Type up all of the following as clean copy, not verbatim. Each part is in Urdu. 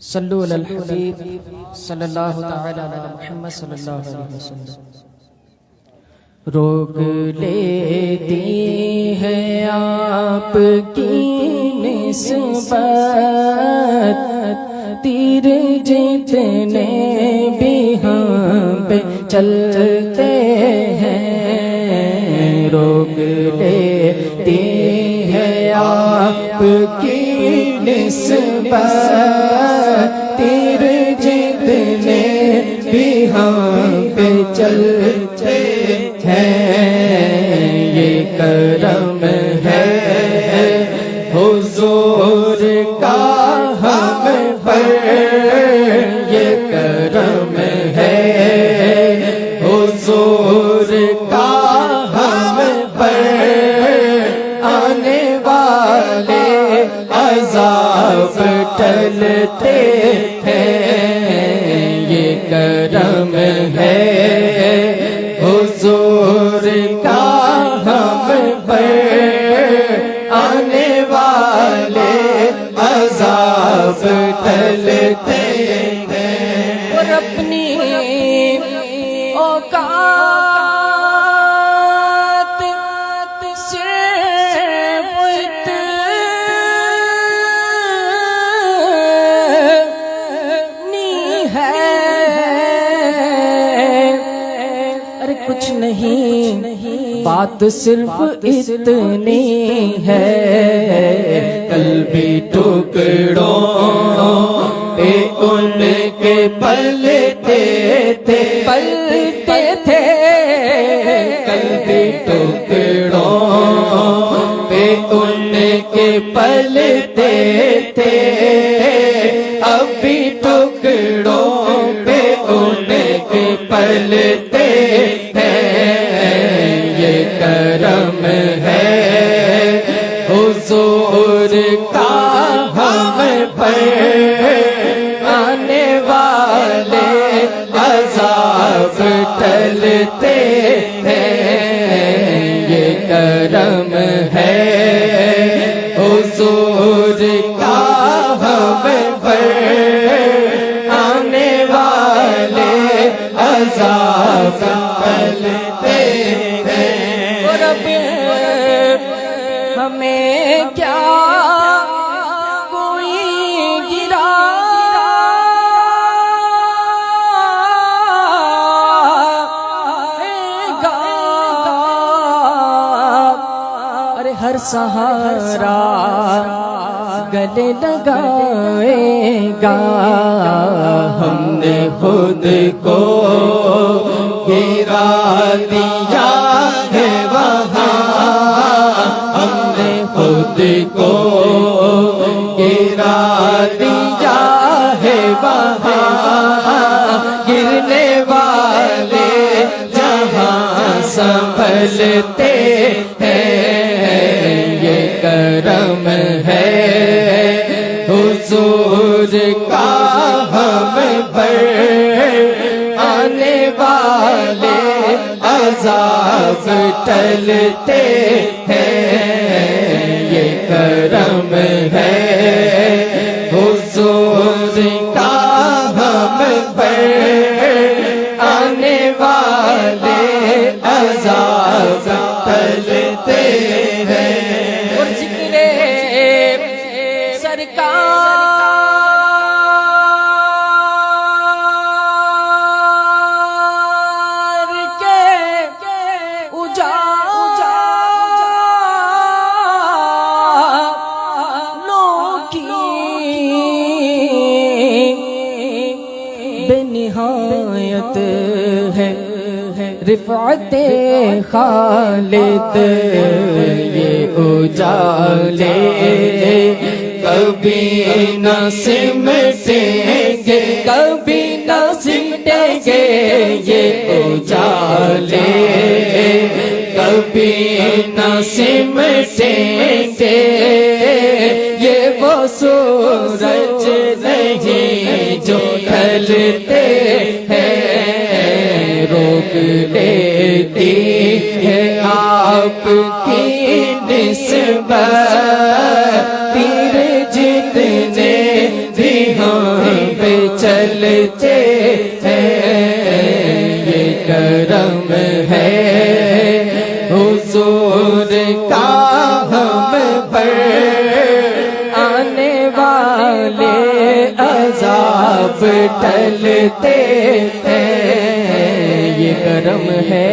صلو علی الحبیب صلی اللہ تعالی علی محمد صلی اللہ علیہ وسلم۔ روک لیتی ہے آپ کی نسبت، تیر جتنے بھی ہم پہ چلتے ہیں، روک لیتی ہے آپ کی نسبت، تیر جتنے بھی ہم پہ چلتے ہیں، یہ کرم ہے حضور کا ہم پر، یہ کرم ہے حضور کا ہم پر، آنے والے عذاب ٹلتے ہیں، یہ کرم ہے حضور کا ہم پر، آنے والے عذاب ٹلتے ہیں، اور اپنی اوقات سے کچھ نہیں، بات صرف اتنی ہے، قلبی ٹکڑوں پہ ان کے پلتے تھے، پلتے تھے، قلبی ٹکڑوں پہ ان کے پلتے تھے، اب بھی ٹکڑوں پہ ان کے پلتے کرم ہے حضور کا ہم پر، آنے والے عذاب ٹلتے ہیں، یہ کرم ہے حضور کا ہم پر، آنے والے عذاب ٹلتے ہیں، ہمیں کیا کوئی گرا گا، ارے ہر سہارا گلے لگائے گا، ہم نے خود کو گرا دیا ہے وہاں، ہم نے خود کو گرا دیا ہے وہاں، گرنے والے جہاں سنبھلتے ہیں، یہ کرم ہے حضور کا ہم پر، آنے والے عذاب ٹلتے ہیں، یہ کرم ہے حضور کا ہم پر، آنے والے عذاب ٹلتے ہیں، اور ذکر سرکار بے نہایت ہے رفعت خالد، یہ اجالے کبھی نہ سمٹیں گے، کبھی نہ سمٹیں گے، یہ اجالے کبھی نہ سمٹیں گے، یہ وہ سورج نہیں جو ڈھلتے ہیں، روک لیتی ہے آپ کی نسبت، تیر جتنے بھی ہوں پر آنے والے عذاب ٹلتے ہیں، یہ کرم ہے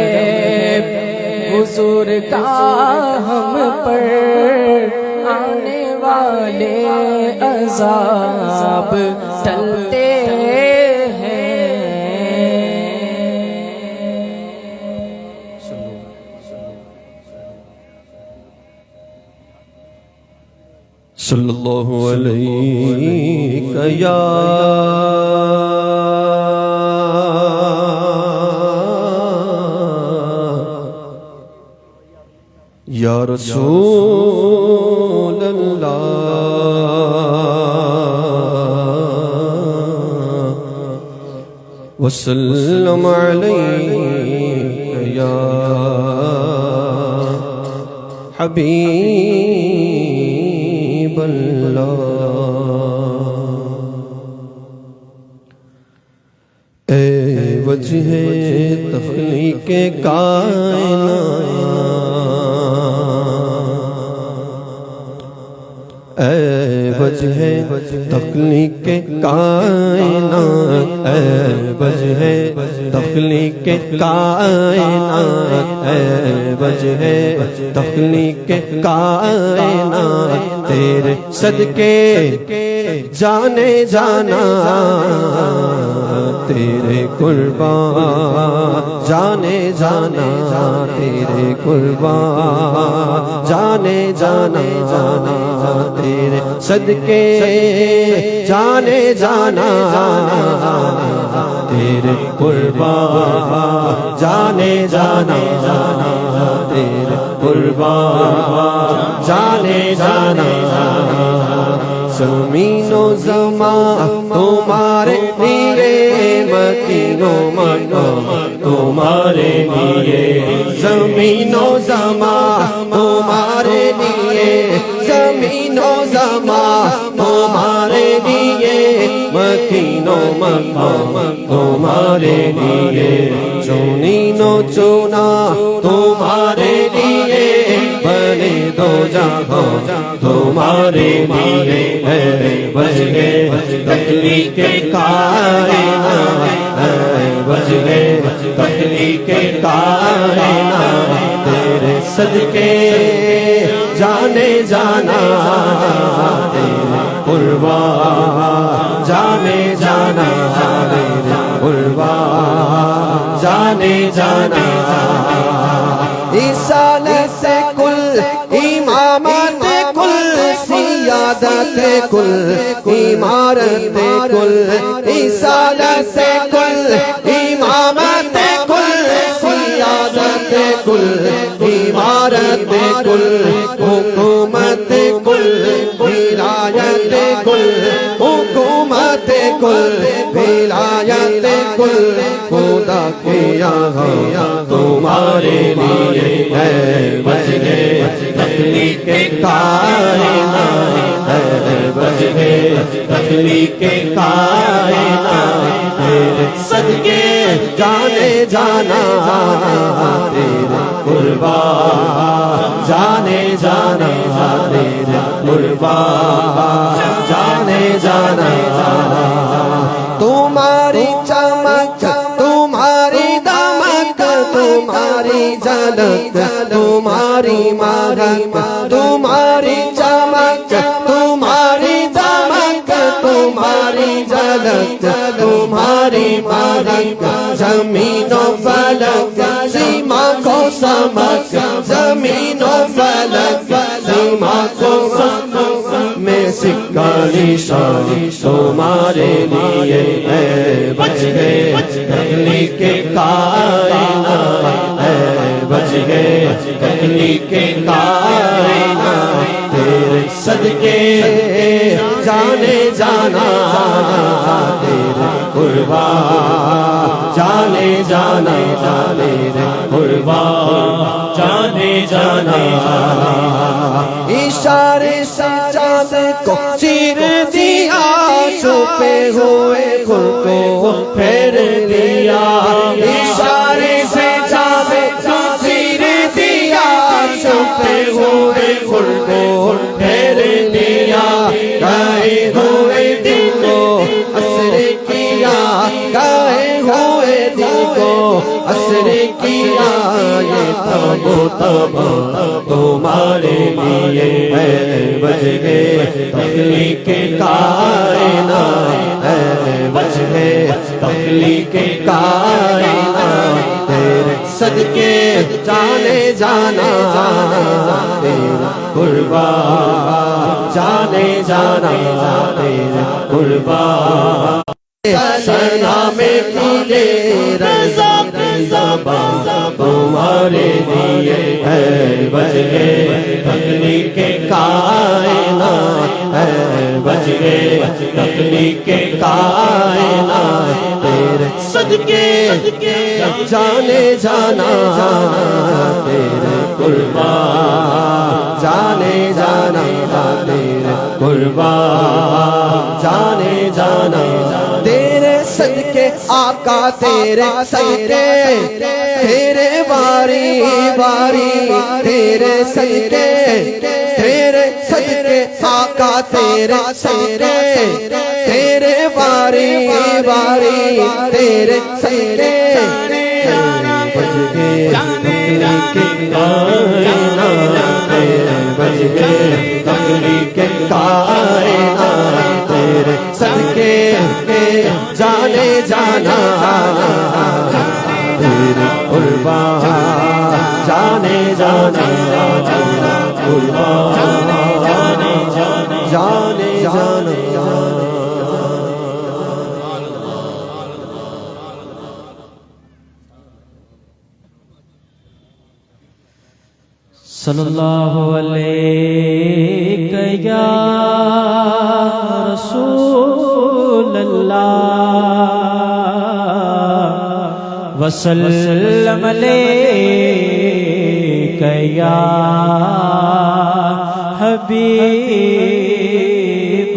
حضور کا ہم پر، آنے والے عذاب ٹلتے ہیں۔ صلی اللہ علیہ یا رسول اللہ، وسلم علیہ یا حبیب اللہ۔ اے وجہ تخلیق کائنات، اے وجہ تخلیق کائنات، اے وجہ تخلیق کائنات، اے وجہ تخلیق کائنات، تیرے صدقے جانے جانا، تیرے قربان جانے جانا، تیرے قربان جانے جانا، تیرے صدقے جانے جانا، تیرے قربان جانے جانا، تیرے قربان جانے جانا۔ زمین و زمان تمہارے لیے، مکین و مکان تمہارے لیے، زمین و زمان تمہارے لیے، زمین و زمان تمہارے لیے، مکین و مکان تمہارے لیے، چونین و چونا تمہارے لیے، بنے دو جہاں تمہارے لیے، اے وجہ تخلیق کائنات، اے وجہ تخلیق کائنات، تیرے صدقے جانے جانا، تیرے قربان جانے جانا، تیرے قربان جانے جانا۔ رسالت کل، امامت کل، سیادت کل، امارت کل، رسالت کل، امامت کل، سیادت کل، امارت کل، حکومت کل، ولایت کل، حکومت کل، ولایت کل، خدا کے یہاں تمہارے لیے، اے وجہ تخلیق کائنات، اے وجہ تخلیق کائنات، تیرے صدقے جانے جانا، تیرے قربان جانے جانا، تیرے قربان جانے جانا۔ تمہاری چمک، تمہاری دمک، تمہاری جھلک، تمہاری مہک، تمہاری چمک، تمہاری دمک، تمہاری جھلک، تمہاری مہک، زمین و فلک سیما کو سمک، زمین و فلک سیما کو سمک، میں سکہ نشان تمہارے لیے، اے وجہ تخلیق کائنات، اے وجہ تخلیق کائنات، تیرے صدقے جانے جانا، تیرے قربان جانے جانا، تیرے قربان جانے جانا۔ اشارے سے چاند کو چیر دیا، چھپے ہوئے خود کو پھیر دیا، اشارے سے چاند کو چیر دیا، چھپے ہوئے خود کو حشر کیا یہ تب تمہارے لیے ہے وجہ تخلیق کائنات ہے وجہ تخلیق کائنات تیرے صدقے جانے جانا تیرا قربان جانے جانا تیرا قربان سنا میں کیلے رضا زبان تمہارے لیے ہے وجہ تخلیق کائنات ہے وجہ تخلیق کائنات تیرے صدقے جانے جانا تیرے قربان جانے جانا تیرے قربان جانے جانا تیرے صدقے آقا تیرے صدقے تیرے باری باری تیرے صدقے تیرے صدقے آقا تیرے صدقے تیرے باری باری تیرے صدقے تخلیق کائنات تیرے صدقے جانے جانا تیرے قربان جانے جانا قربان جانے جانا صلی اللہ علیہ یا رسول اللہ وسلم علیہ یا حبیب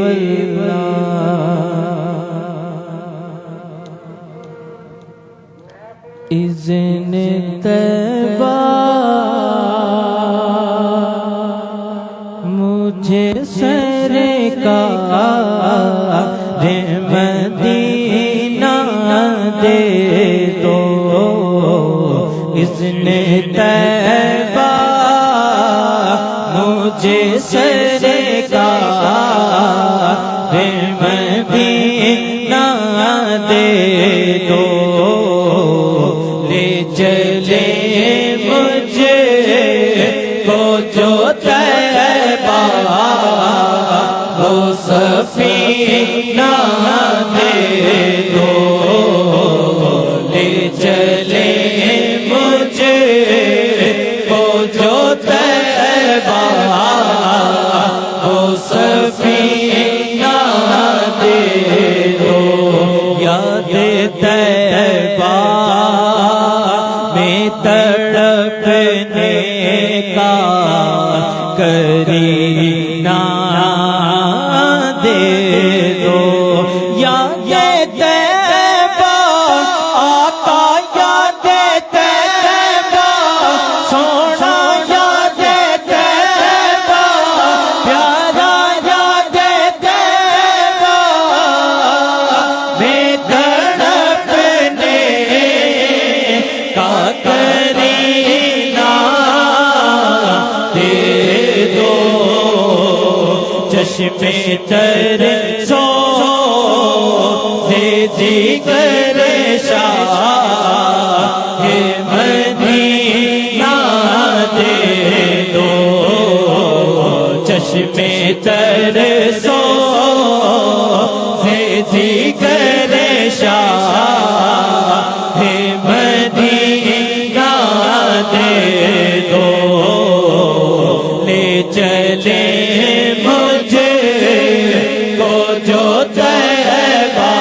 اللہ اذن طیبہ مجھے سرکار مدینہ دے دو اذن طیبہ مجھے سرکار مدینہ دے دو لے چلے مجھے کو جو طیبہ وہ سفینہ دے دو لے چلے مجھے کو جو طیبہ وہ سفینہ دے دو یاد طیبہ میں تڑپنے کا کرینہ دے دو یاد طیبہ آقا یاد طیبہ سونا یاد طیبہ پیارا یاد طیبہ میں تڑپنے کا کرینہ دے دو چشمے تر سو ذکر شاہ مدینہ دے دو چشمے تر سو ذکر شاہ مدینہ دے دو لے چلے مجھے کو جو طیبہ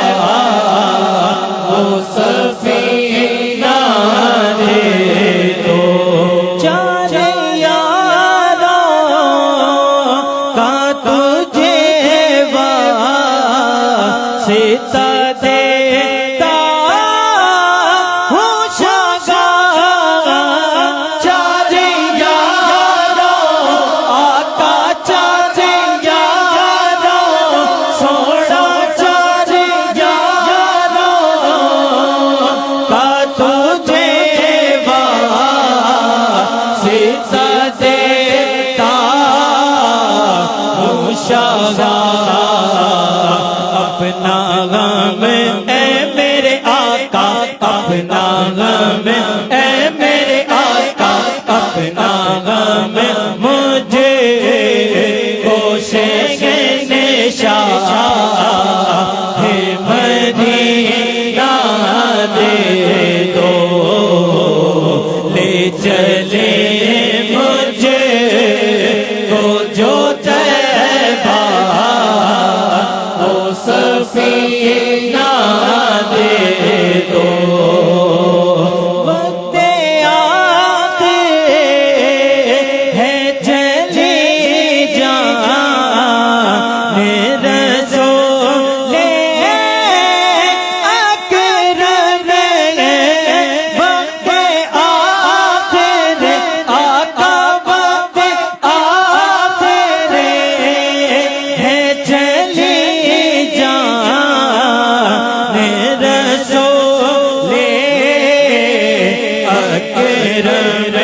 وہ سفینہ دے دو چارے یاروں کا تجھے واسطہ دیتا ہوں شگا چارے یاروں آقا چارے یاروں سونا چارے یاروں کا تجھے شاہ اپنا غم اے میرے آقا اپنا غم اے میرے آقا اپنا غم مجھے کوشش شاہ ہے مدینہ دے دو لے چلے مجھے کو جو طیبہ وہ سفینہ دے دو وقت آخر ہے چلی جان رسول اکرم وقت آخر آقا وقت آخر ہے چلی جان رسول اکرم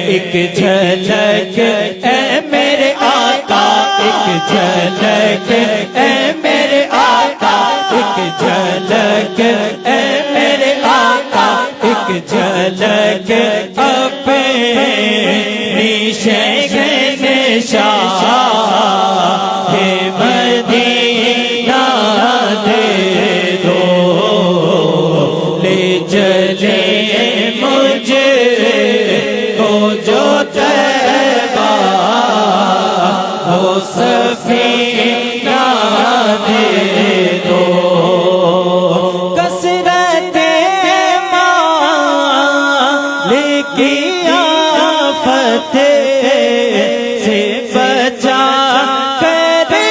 ایک جھلک اے میرے آقا ایک جھلک اے میرے آقا ایک جھلک اے میرے آقا ایک جھلک اپنی شہن شاہ ہے مدینہ دے دو لے چلے مجھے کو جو طیبہ وہ سفینہ دے دو کثرت مال کی آفت سے بچا کرے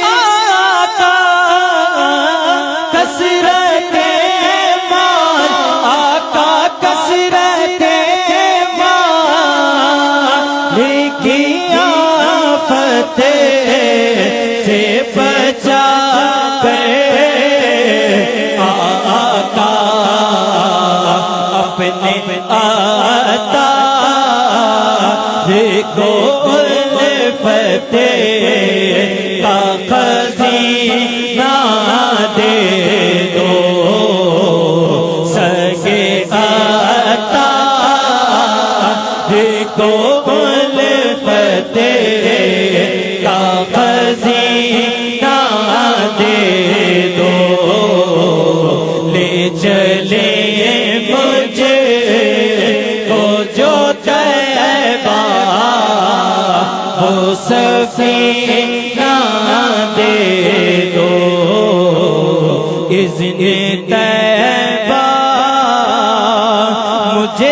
آقا کثرت مال آقا کثرت مال کی آفت سے بچا کرے آقا اپنے عطا کو الفت کا خزینہ دے دو سگے عطا کو الفت کا خزینہ دے دو لے چلے مجھے کو جو طیبہ وہ سفینہ دے دو اذن طیبہ مجھے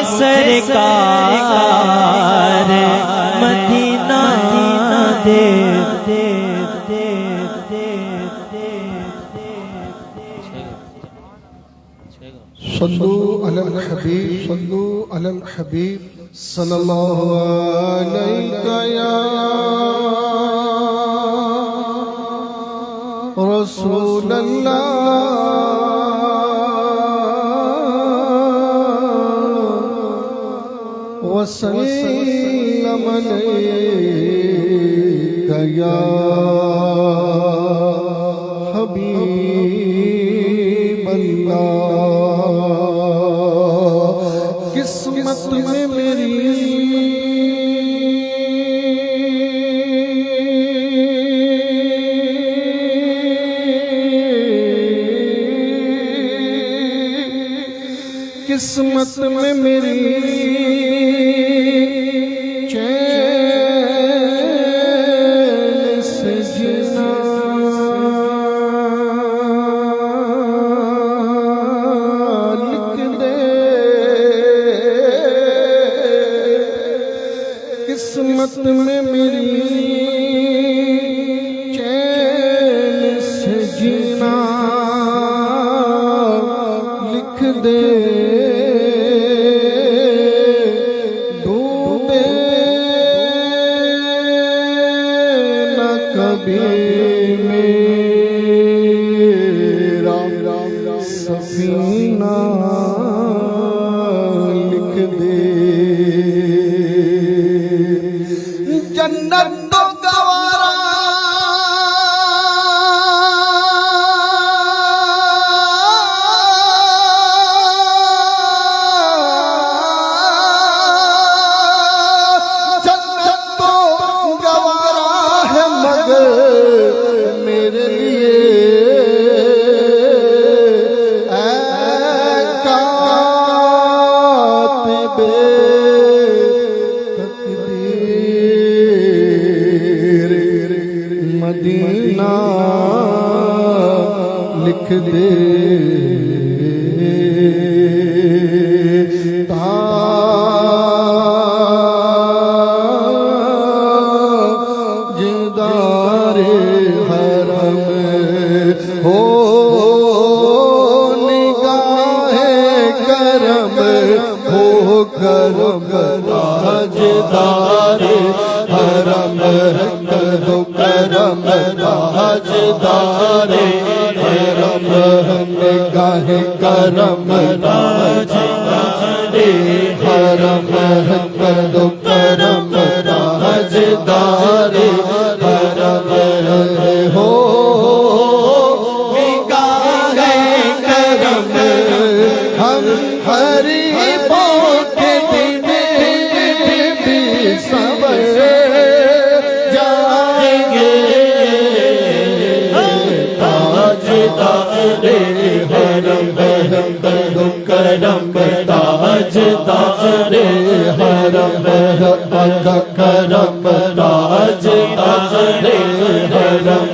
سرکار مدینہ دے صلوا علی الحبیب صلوا علی الحبیب صلی اللہ علیہ یا رسول اللہ وسلم علیک یا حبیب اللہ قسمت میں میری قسمت میں میری چین سے جینا لکھ دے قسمت میں میری چین سے جینا لکھ دے میرا سفینہ لکھ دے جنت تو میرے لیے اے کاتب تقدیر مدینہ لکھ دے تاجدار حرم ہو نگاہ کرم ہو کرم تاجدار حرم دو کرم تاجدار حرم نگاہ کرم تاجدار حرم دو کرم تاجدار حرم ہو نگاہ کرم ہم غریبوں کے دن بھی صبر جائیں گے تاجدار حرم دو کرم تاجدار حرم کرم تاجدار حرم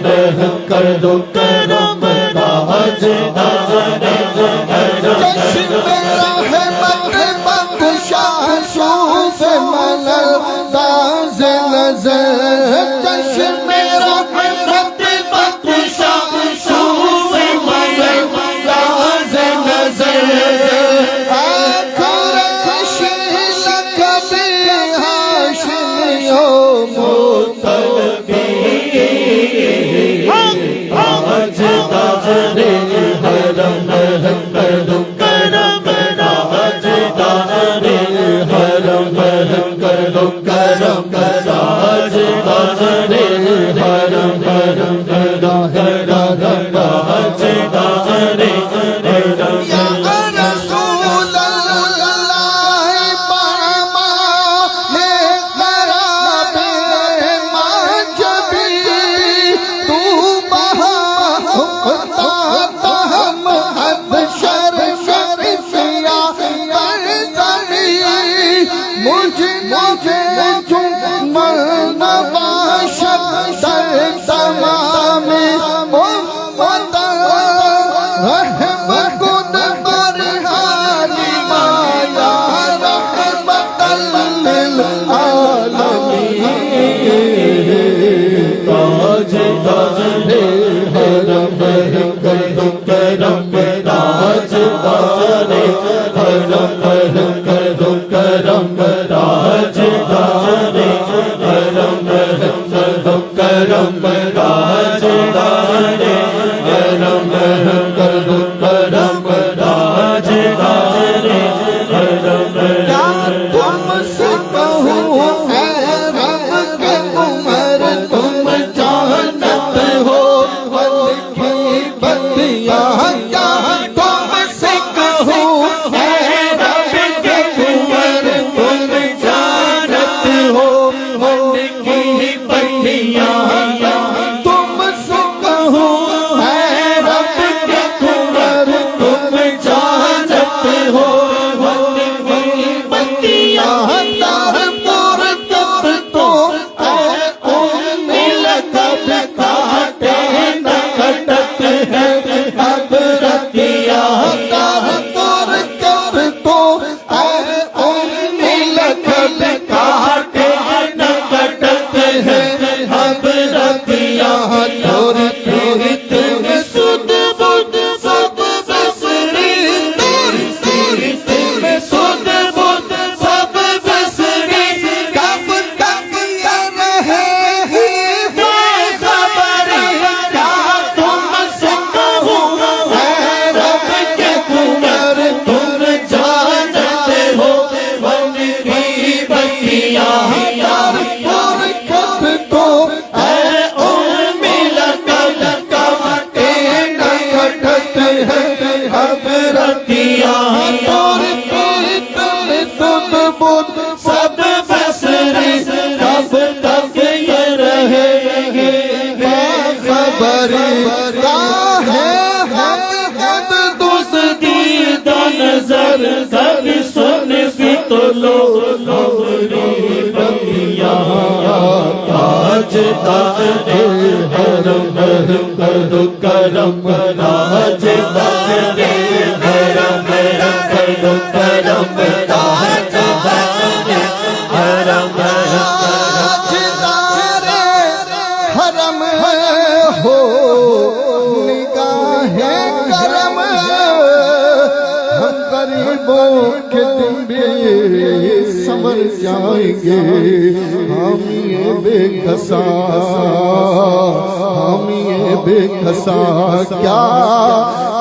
کر دو کرم تاجدار چشم رحمت بخشا صوف ملل تاز نظر چشم رحمت بخشا صوف ملل تاز نظر بری ہے حقیقت دوسری دا نظر کبھی سن سی تو لو ہمری بندیاں تاجدار حرم کر دو کرم تاجدار حرم کر دو کرم تاجدار حرم تاجدار حرم ہو نگاہ کرم ہم غریبوں کے دن بھی سمر جائیں گے حامی بے کسا حامی بے کسا کیا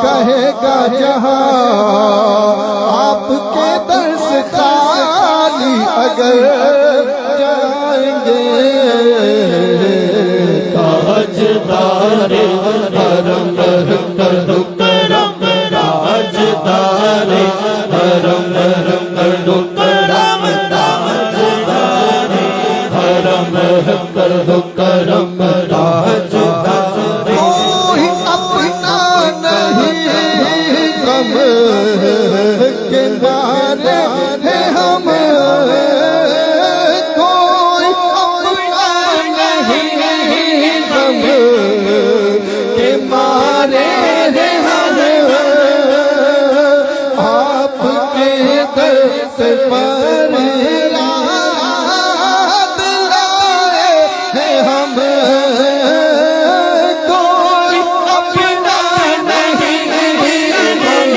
کہے گا جہاں آپ کے در سے خالی اگر جائیں گے تاجدار حرم کر دو کرم تاجدار حرم کر دو کرم تاجدار حرم کر دو کرم تاجدار کوئی اپنا نہیں غم کے مارے ہیں ہم کوئی اپنا نہیں غم کے مارے ہیں ہم آپ کے در سے پر یاد لائے ہیں ہم کوئی اپنا نہیں غم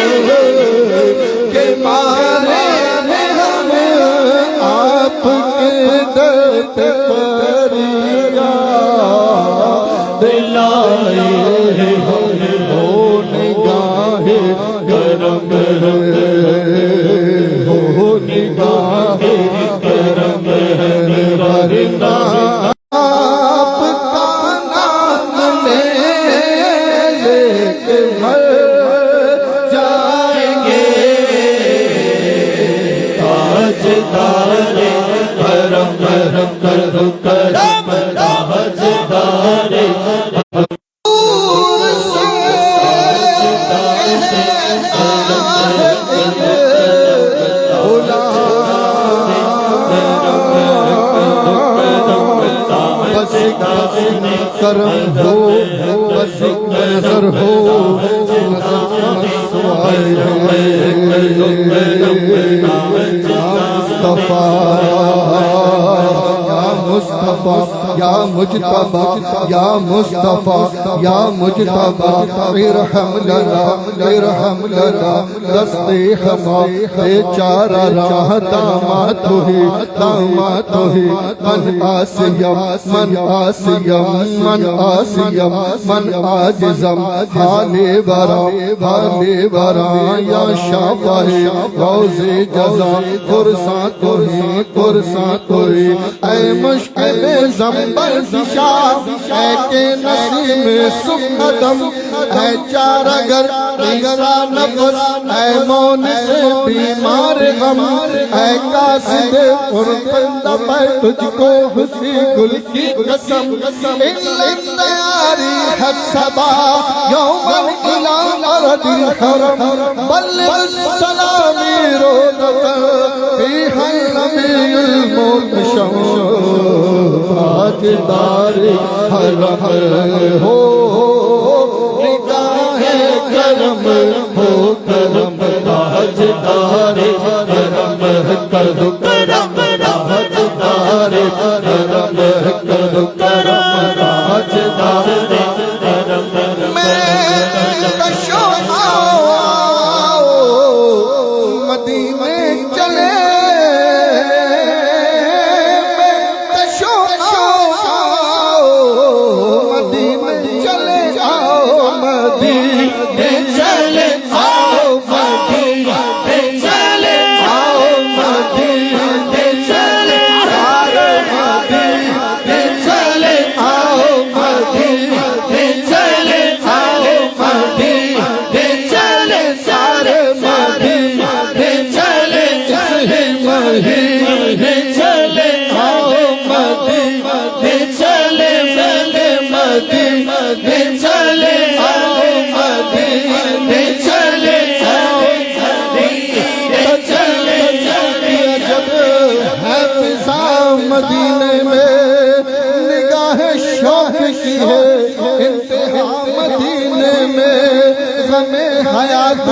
کے مارے ہیں ہم آپ کے در پر یاد لائے ہیں ہم ہو نگاہ کرم ہو نگاہ کرم ورنہ آپ کا نام لے کے مر جائیں گے تاجدار حرم کر دو کرم تاجدار دور سے بس کرم ہو بس نظر ہو مصطفیٰ یا مجتبیٰ یا مصطفیٰ یا مجتبیٰ ارحم لنا دست ہما بے چارہ راہ داماد تو ہی من عاجزم حال ورا یا شافع روز جزا قرصاں تو ہی اے مشکل زمبر دشا اے کہ نسیم سکھدم اے چارگر ایسا نفس اے مون سے بیمار غم اے قاصد قربند میں تجھ کو حسی گل کی قسم اندیاری حد صبا یومن الى ارد الحرم بلغ السلامی رودتا فیہا النبی المتشم تاجدار حرم ہو نگاہ کرم ہو کرم تاجدار حرم کر دو کرم تاجدار حرم کر دو کرم تاجدار حرم میں کشو مدینے چلے چلے آؤ مدینے چلے چلے جب ہے فضا مدینے میں نگاہ شوق کی ہے انتہا مدینے میں غم حیات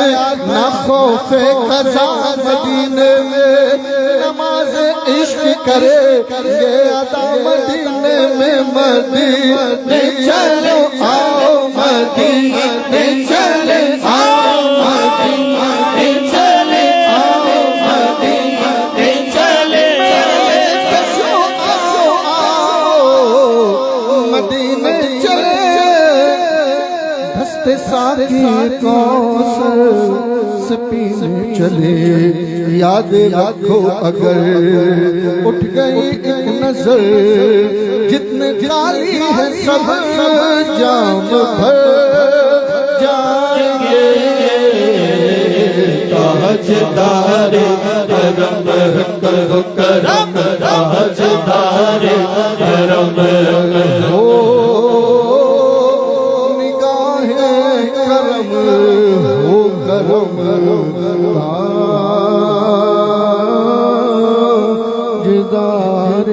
نہ خوف قضا مدینے میں نماز عشق کرے یہ ادا مدینے میں مدینے چلو آؤ مدینے چلے آؤ مدینے چلے آؤ مدینے چلے کشو آؤ مدینے چلے دست ساکی کوثر سے پینے چلے یاد رکھو اگر اٹھ گئی ایک نظر جتنے کالی ہے سب جام بھر جائیں گے تاجدار حرم کرم تاجدار حرم ہو نگاہ کرم ہو کرم تاجدار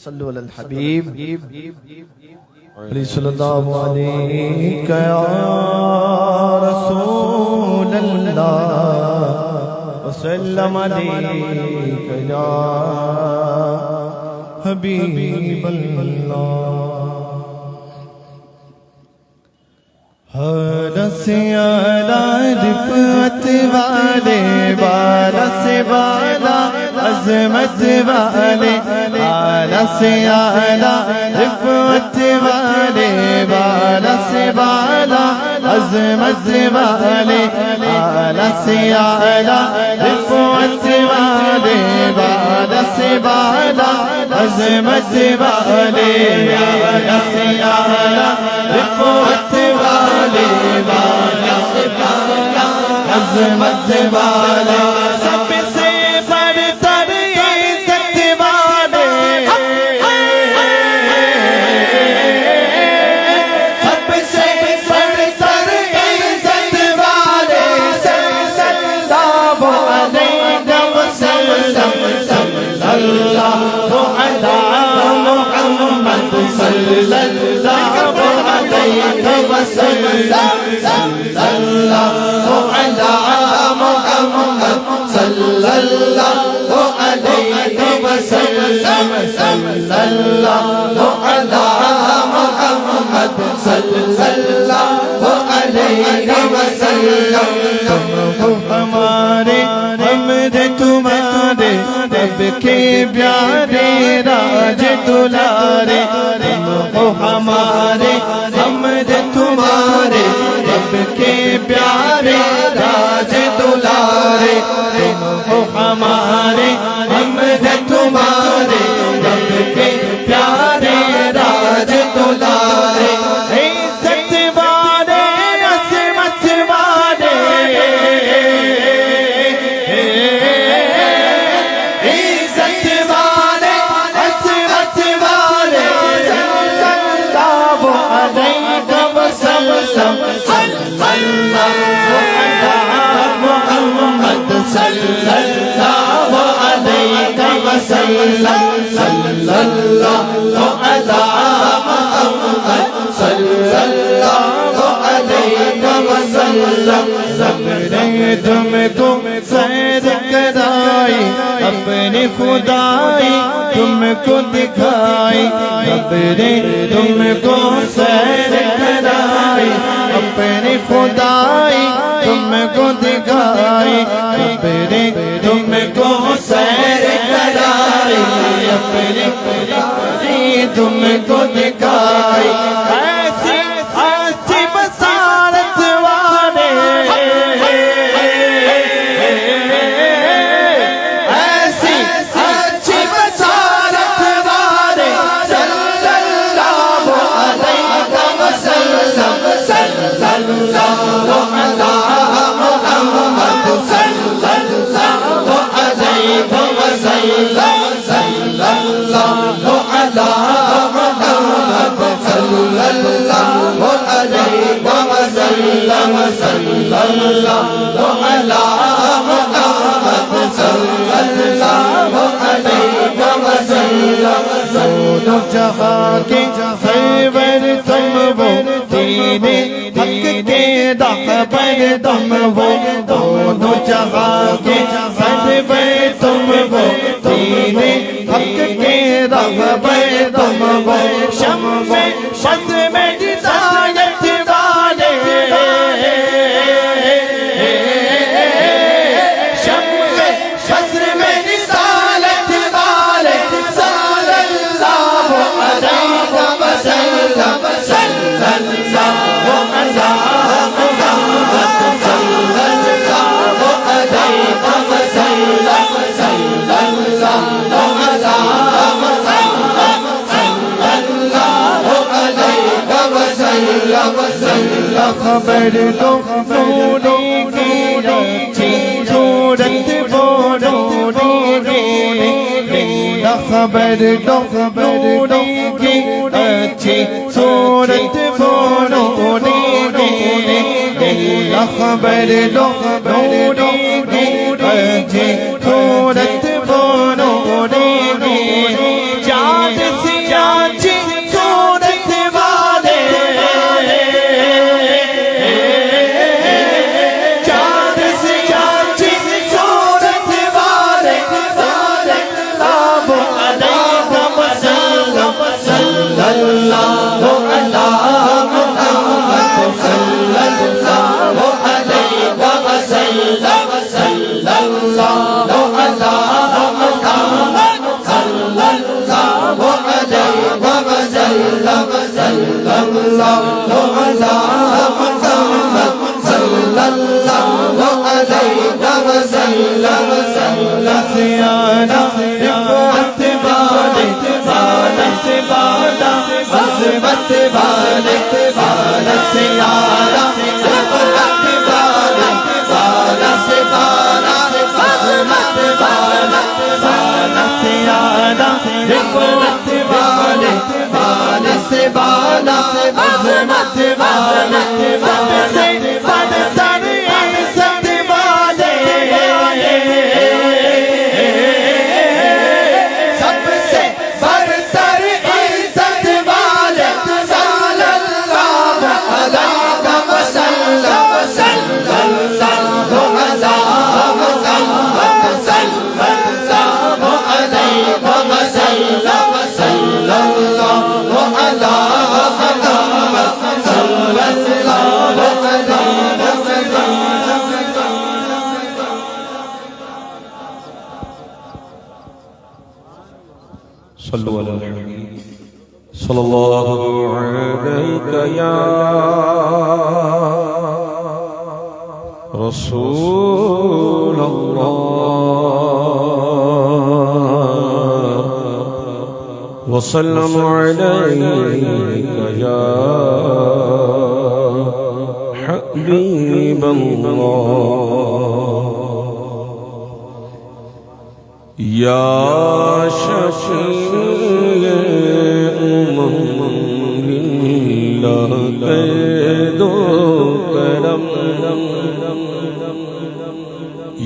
صلو علی الحبیب علیہ صلی اللہ علیہ یا رسول اللہ وسلم علیہ یا حبیب اللہ رس اعلی رفعت والے بارس والا عظمت والے رس اعلی رفعت والے بارس والا عظمت والے رس اعلی رفعت والے بارس والا عظمت والے رس اعلی رفعت والے عظمت والا سب سے برتر عزت والے سب سے برتر عزت والے صلی اللہ علیہ وسلم صلی اللہ علی محمد صلی اللہ علیہ وسلم صلی اللہ علی محمد صلی اللہ علیہ وسلم صلی اللہ علی محمد صلی اللہ علیہ وسلم تم ہو ہمارے ہم دے تمہارے رب کے پیارے راج دلارے تم ہو ہمارے ہم دے تمہارے رب کے پیارے راج دلارے تم ہو ہمارے ہم دے تمہارے رب کے پیارے راج دلارے عزت والے عظمت والے عزت والے عظمت والے صلی اللہ علیہ وسلم صلی اللہ علی محمد صلی اللہ علیہ وسلم صلی اللہ علی محمد صلی اللہ علیہ وسلم سب نے تم کو سیر کرائی اپنی خدائی تم کو دکھائی سب نے تم کو سیر کرائی اپنی خدائی تم کو دکھائی سب نے تم کو سیر کرائی اپنی خدائی تم کو دکھائی ایسی ایسی بصارت والے ایسی ایسی بصارت والے صلی اللہ علیہ وسلم صلی دونوں جہاں کے سرور تم وہ دین حق کے راہبر تم وہ دونوں جہاں کے سرور تم وہ دین حق کے راہبر تم وہ شمع شمع میں ہدایت والے خبر دو نوری کی اچھی صورت وہ نوری کی خبر دو نوری کی اچھی صورت وہ نوری کی خبر دو نوری کی اچھی صورت وہ نوری کی چاند سے اچھی صورت والے صلی اللہ علیہ یا رسول اللہ وسلم علیک یا حبیب اللہ یا شفیع دو کرم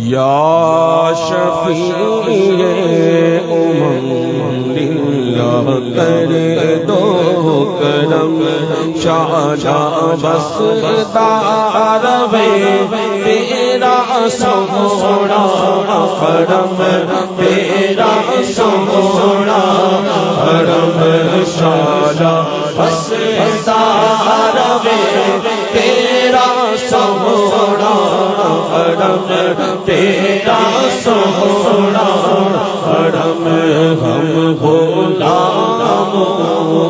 یا شفیع للہ کر دو کرم شاہ بس داروے تیرا سونا حرم تیرا سونا حرم شاہ بس داروے تیرا سونا حرم تیرا سونا حرم ہم غلاموں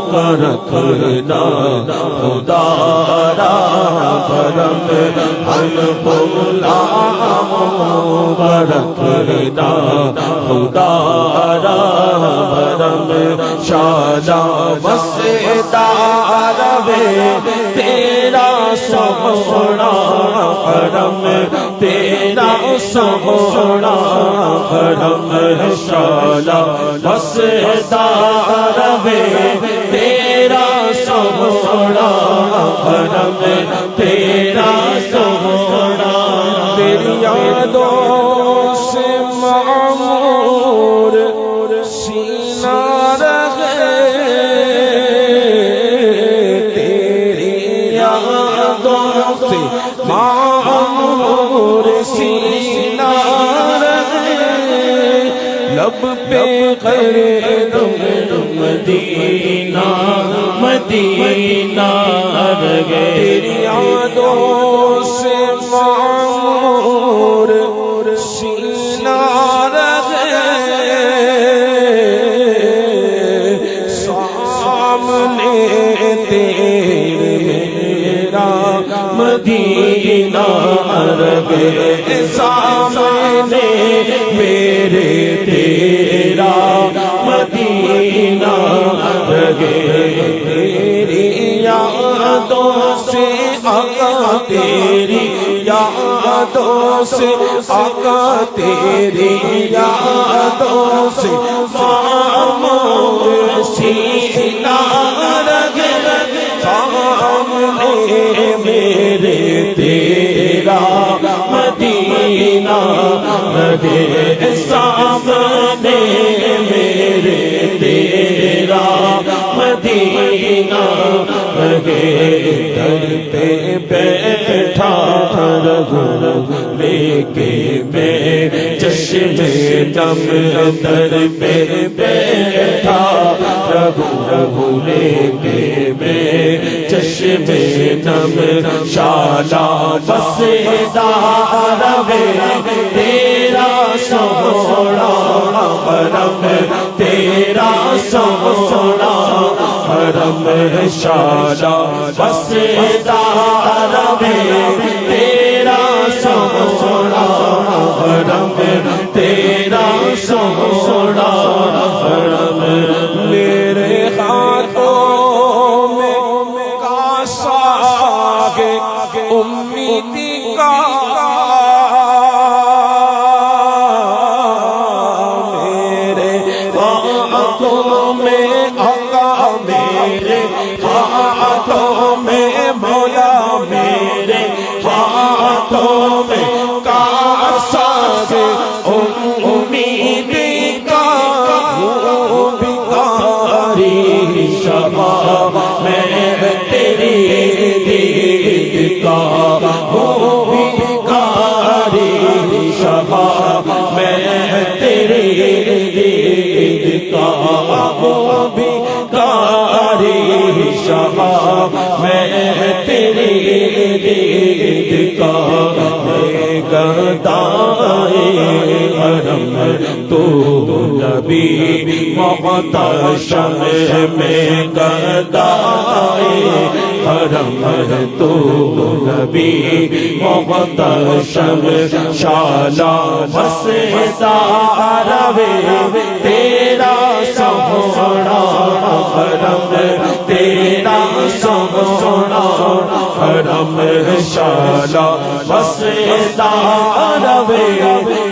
کا رکھنا خدا را کرم ہم غلاموں کا رکھنا خدا را کرم شاہ بس داروے تیرا سونا حرم تیرا سونا حرم شالا وسدار وے تیرا سونا حرم تیرا سونا تیری یادوں سے معمور سینہ رہے تیری یادوں سے معمور سینہ رہے لب پہ دم مدینہ مدینہ رہے تیری یادوں سے معمور سینہ رہے سامنے تیرا مدینہ رہے سامنے میرے تیرا مدینہ رہے تیری یادوں سے آقا تیری یادوں سے آقا تیری یادوں سے معمور سینہ رہے سامنے میرے تیرا مدینہ رہے سامنے میرے تیرا مدینہ رہے در پہ بیٹھا رہوں لے کے میں چشم دم در پہ بیٹھا رہوں لے کے میں چشم دم شالا وسدار وے تیرا سونا حرم تیرا سونا حرم شالا وسدار وے تیرا سونا حرم تیرا سونا حرم میرے ہاتھوں میں کاسا ہے امیدی کا میرے ہاتھوں میں آقا میرے ہاتھوں میں مولا میرے ہاتھوں میں کاسا ہے امیدی کا بھکاری شبا میں تیری دید کا بھکاری شبا میں تیری دید کا بھکاری شبا میں تیری دید کا گدائے حرم تو نبی محتشم میں گدائے حرم تو نبی محتشم شالا وسدار وے تیرا سونا حرم تیرا سونا حرم شالا وسدار وے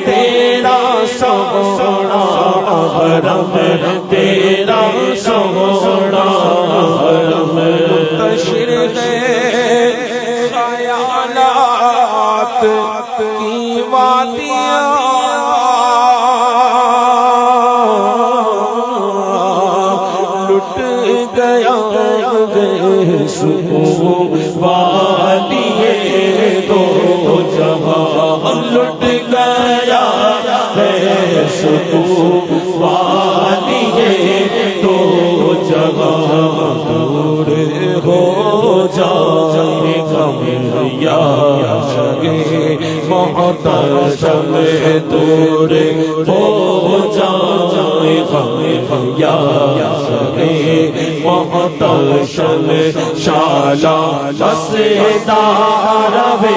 تیرا سونا حرم تیرا سونا حرم منتشر ہے خیالات کی وادیاں لٹ گیا سکون وادی دو جہاں لٹ گیا ہے سکون وادی دو جہاں دور ہو جائے غم یا شگے محتشم دور ہو جائے غم یا شگے محتشم شالا وسدار وے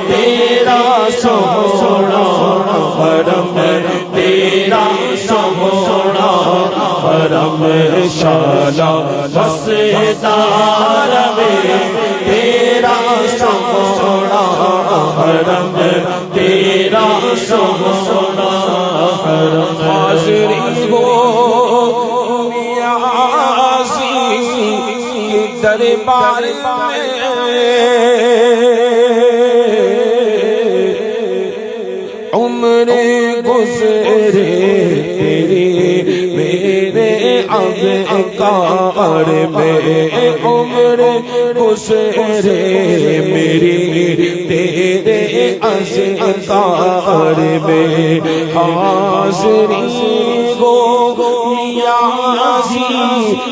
تیرا سونا حرم تیرا سونا حرم شالا وسدار وے تیرا دربار میں عمر گزرے تیری میرے اذکار میں، عمر گزرے میری تیرے اذکار میں، حاضری گو نیازی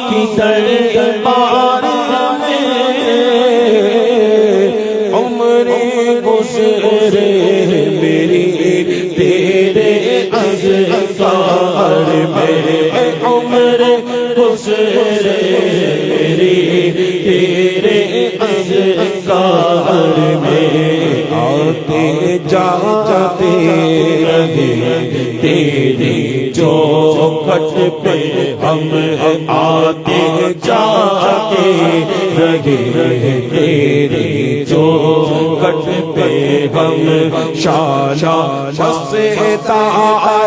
کی دربار میں عمر گزرے میری تیرے اذکار میں، عمر گزرے میری تیرے اذکار میں، آتے جاتے رہے تیری چوکھٹ پہ ہم، آتے جاتے رہے تیری چوکھٹ پہ ہم، شالا وسعتا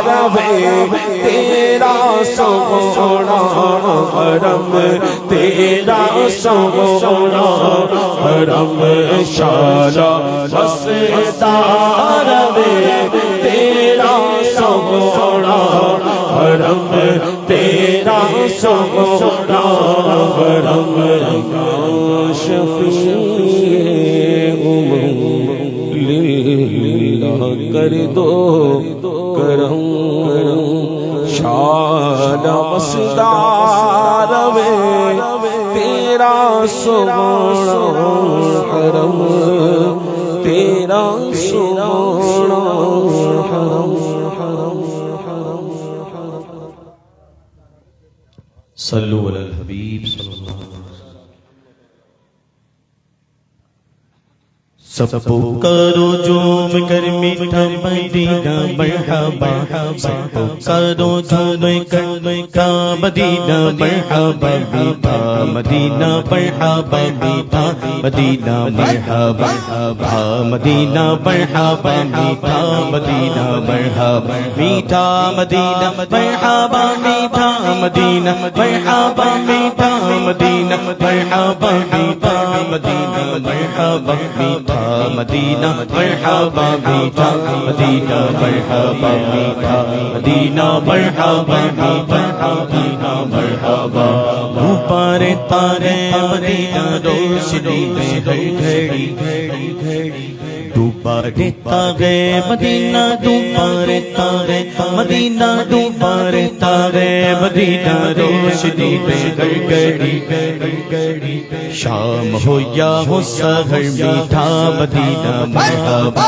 رہے تیرا سونا حرم، تیرا سونا حرم، شالا وسعتا رہے تیرا سونا حرم، تیرا سونا حرم، شفیع للہ کر دو کرم، شان وسعتا رہے تیرا سونا حرم، تیرا سونا حرم، صلو علی الحبیب صلی اللہ علیہ وسلم۔ سب پکارو جھوم کر میٹھا مدینہ مرحبا، سب پکارو جھوم کر میٹھا مدینہ مرحبا، میٹھا مدینہ مرحبا، میٹھا مدینہ مرحبا، مدینہ مرحبا، میٹھا مدینہ مرحبا، میٹھا مدینہ مرحبا، میٹھا مدینہ مرحبا، میٹھا مدینہ مرحبا، میٹھا مدینہ مرحبا، میٹھا مدینہ مرحبا، میٹھا مدینہ مرحبا، میٹھا مدینہ مرحبا، میٹھا مدینہ مرحبا، اوپر تارے مدینہ روشنی میں ہر گھڑی، ڈوبا رہتا ہے مدینہ، ڈوبا رہتا ہے مدینہ، ڈوبا رہتا ہے مدینہ روشنی میں ہر گھڑی، شام ہو یا ہو سحر میٹھا مدینہ مرحبا،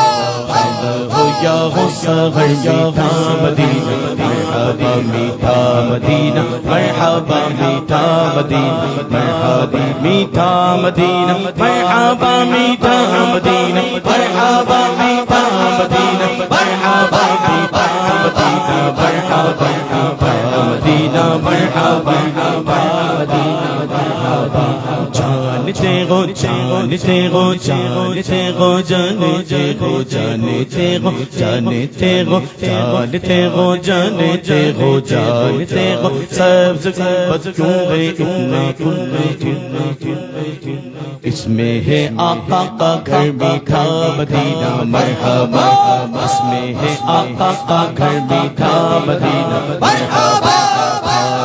شام ہو یا ہو سحر میٹھا مدینہ مرحبا، میٹھا مدینہ مرحبا، میٹھا مدینہ مرحبا، میٹھا مدینہ مرحبا، میٹھا مدینہ مرحبا، میٹھا مدینہ مرحبا، میٹھا مدینہ مرحبا، مدینہ مرحبا، مدینہ مرحبا، جانتے ہو جانتے ہو جانتے ہو جانتے ہو جانتے ہو جانتے ہو جانتے ہو جانتے ہو جانتے ہو، سبز گنبد کیوں ہے اتنا اس میں ہے آقا کا گھر میٹھا مدینہ مرحبا، اس میں ہے آقا کا گھر میٹھا مدینہ مرحبا،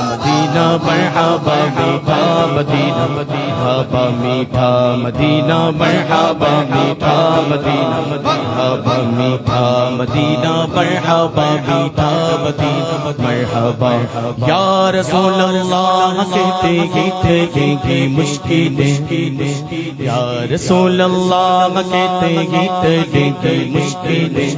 مدینہ مرحبا، میٹھا مدینہ مرحبا، میٹھا مدینہ مرحبا، میٹھا مدینہ مرحبا، میٹھا مدینہ مرحبا، میٹھا مدینہ مرحبا، یا رسول اللہ کہتے کہتے کی مشکلیں، یا رسول اللہ کہتے کہتے کی مشکلیں،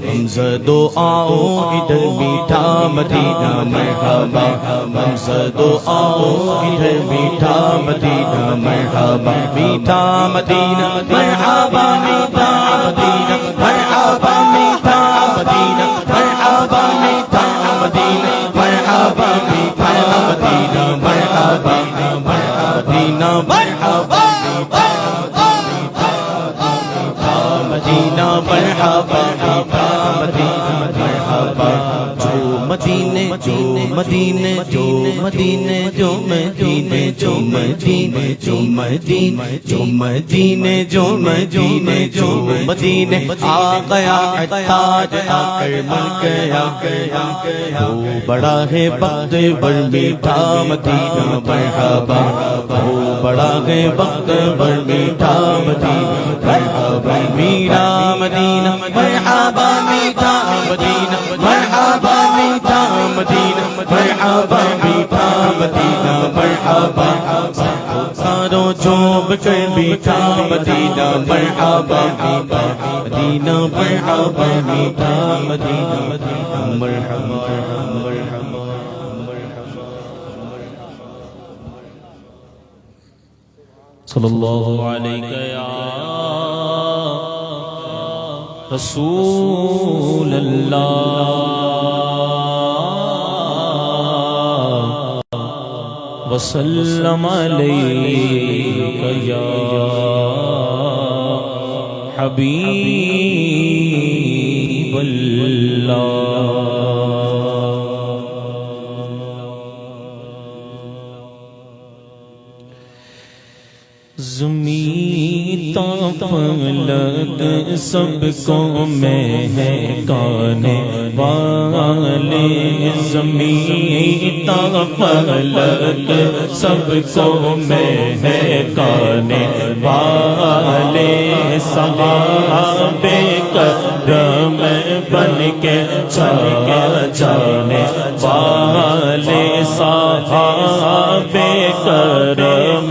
ہم زدو آؤ ادھر میٹھا مدینہ مرحبا، ہم زدو آؤ ادھر میٹھا مدینہ مرحبا، میٹھا مدینہ مرحبا، میٹھا مدینہ مرحبا، میٹھا مدینہ مرحبا، میٹھا مدینہ مرحبا، میٹھا مدینہ مرحبا، مدینہ مرحبا، مدینہ مرحبا، مدینہ مرحبا، جو مدینے مدینے جو مدینے جو مدینے جو مدینے جو مدینے جو مدینے جو مدینے جو مدینے آ گیا تاج آ کر مل گیا وہ بڑا ہے وقت بڑ میٹھا مدینہ مرحبا وہ بڑا ہے وقت بڑ میٹھا مدینہ مرحبا میرا مدینہ مرحبا میٹھا مدینہ مرحبا میٹھا مدینہ مرحبا میٹھا مدینہ مرحبا ساروں چوب کر میٹھا مدینہ مرحبا مدینہ مرحبا میٹھا مدینہ مرحبا صلی اللہ علیہ رسول اللہ وسلم علیک یا حبیب اللہ زمین تا فلک سب کو مہکانے والے زمین تا فلک سب کو مہکانے والے صحابہ کرم بن کے چھا جانے والے صحابہ کرم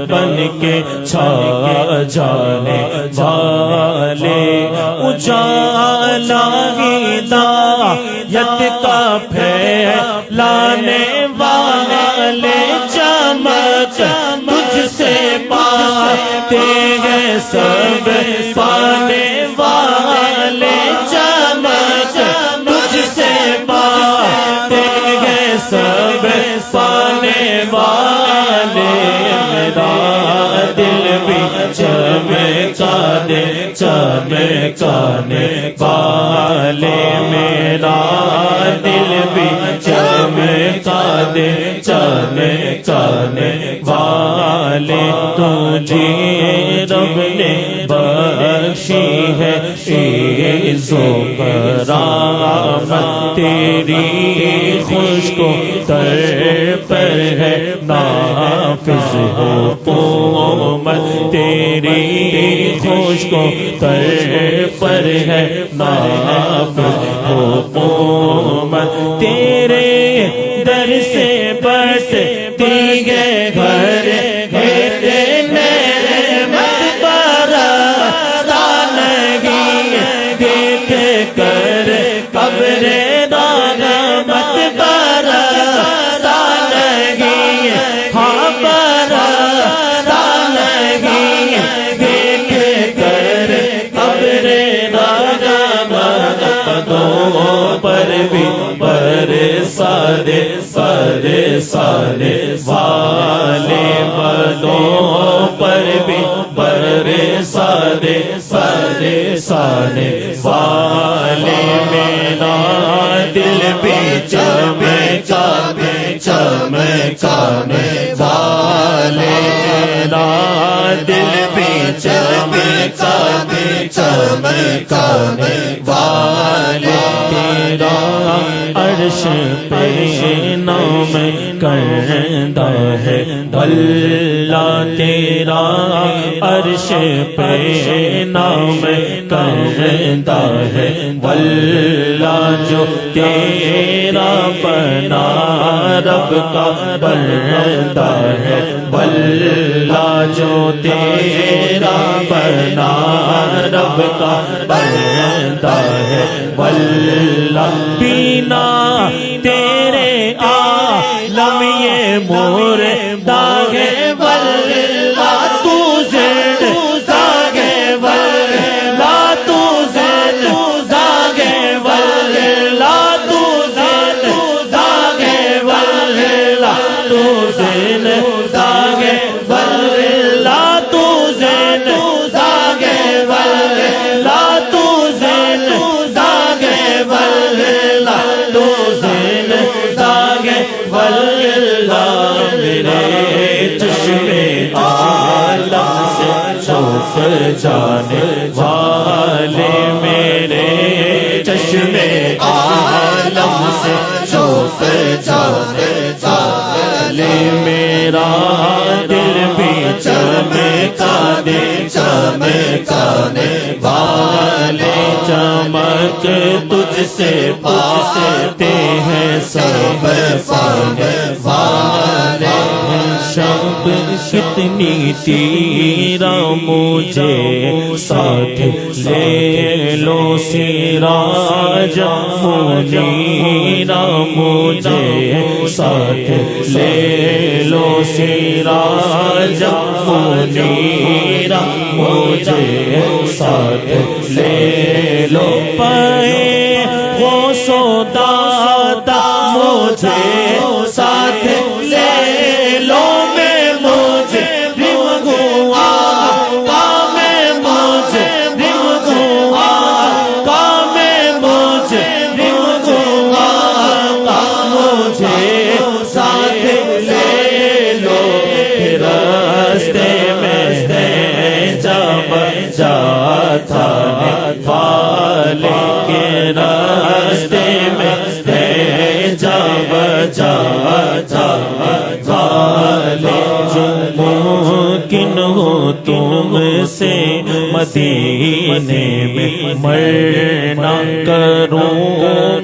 بن کے چھا جانے والے اجالا ہدایت کا پھیلانے والے چمک تجھ سے پاتے ہیں سب پانے والے چمک تجھ سے پاتے ہیں سب پانے والے میرا دل بھی چمکانے چمکانے والے میرا دل بھی چمکانے چمکانے والے تجھے رب نے بخشی ہے عز و کرامت تیری خوش کو در پر ہے نافذ حکومت تیری خوش کو در پر ہے نافذ حکومت تیرے در سے بس دیگے گھر میرے نعمت برستانگی دیکھ کر قبر دامت برستانگی ہاں برستانگی دیکھ کر قبر دامت پدوں پر بھی برسانے سارے والے پدوں پر بھی برسانے سارے والے میرا دل بھی چمکانے چمکانے والے میرا دل بھی چمکانے چمکانے والے تیرا عرش پہ نام کردہ ہے اللہ تیرا عرش پہ نام کردہ ہے اللہ جو تیرا بنا رب کا بندہ ہے اللہ جو تیرا بنا رب کا بندہ ہے اللہ بینا تیرے عالم یہ مردہ ہے واللہ تو زندہ ہے واللہ تو زندہ ہے واللہ تو زندہ ہے واللہ تو زندہ ہے واللہ تو زندہ ہے واللہ تو زندہ ہے واللہ تو زندہ ہے شوق جانے والے میرے چشمے عالم سے شوق جانے والے میرا دل بھی چمکانے چمکانے والے چمک تجھ سے پاتے ہیں سب پانے والے شب کتنی تیرا مجھے ساتھ لے لو سراج منیرا مجھے ساتھ لے لو سراج منیرا مجھے ساتھ لے لو پائے وہ سودا مجھے ساتھ لے لو میں مجھے رمگوا کام مجھے رمگوا کام مجھے رمگوا مجھے ساتھ لے لو راستے میں جب جاتا والے کے راستے میں جب جاتا والے جو ممکن ہو تم سے مدینے میں مرنا کروں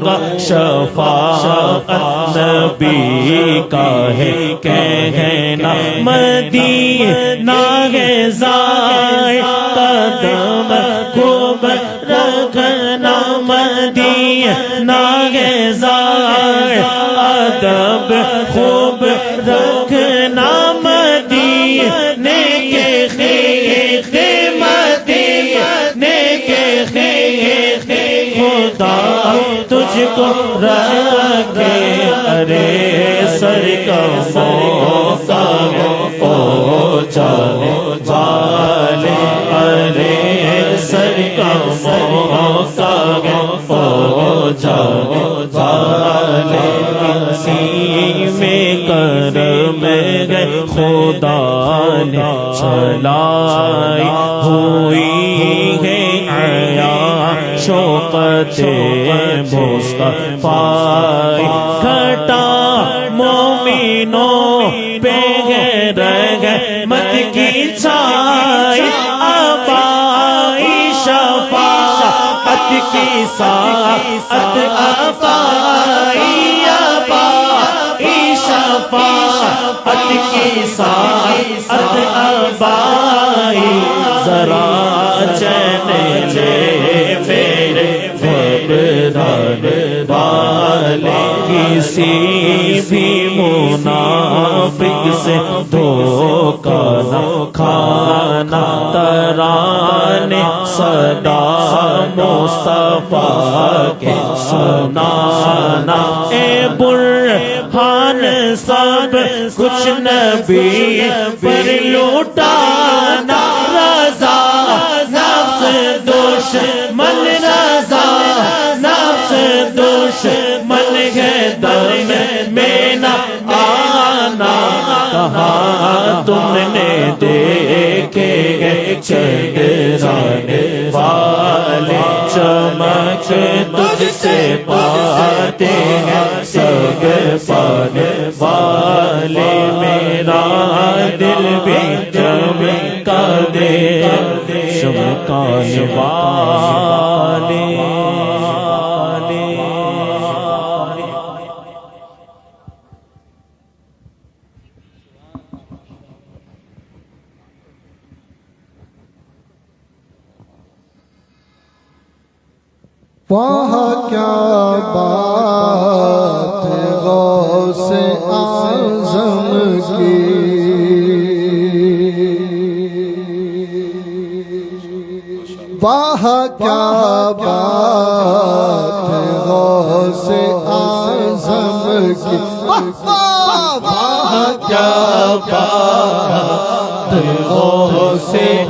گا شفاعت نبی کا ہے کہنا مدینہ ہے زائے قدم خوب رکھنا مدینہ ہے زائے ادب خوب رکھنا مدینے کے مدینے کے خدا تجھ کو رکھے ارے سر کا موقع پہنچانے والے ارے سر کا موقع پہنچانے والے اسی میں کرم ہے خدا نے چلائی ہوئی ہے عیا شوقت مصطفیٰ گھٹا مومنوں پہ رحمت کی چھائی آبائی شفاعت کی ساعت آبائی آبائی شفاعت کی ساعت آبائی ذرا چین لے میرے بھبران والے کسی بھی منافق سے دھوکہ نہ کھانا ترانے صدا مصطفیٰ کے سنانا اے برہان سب کچھ نبی پر لوٹانا رضا نفس دشمن رضا نفس دشمن ہے دم میں نہ آنا کہاں تم نے دیکھے چہران والے چمک تجھ سے پاتے ہیں سب پانے والے میرا دل بھی چمکا دے چمکانے والے وہاں کیا بات غوث اعظم کی وہاں کیا بات غوث اعظم کی وہاں کیا بات غوث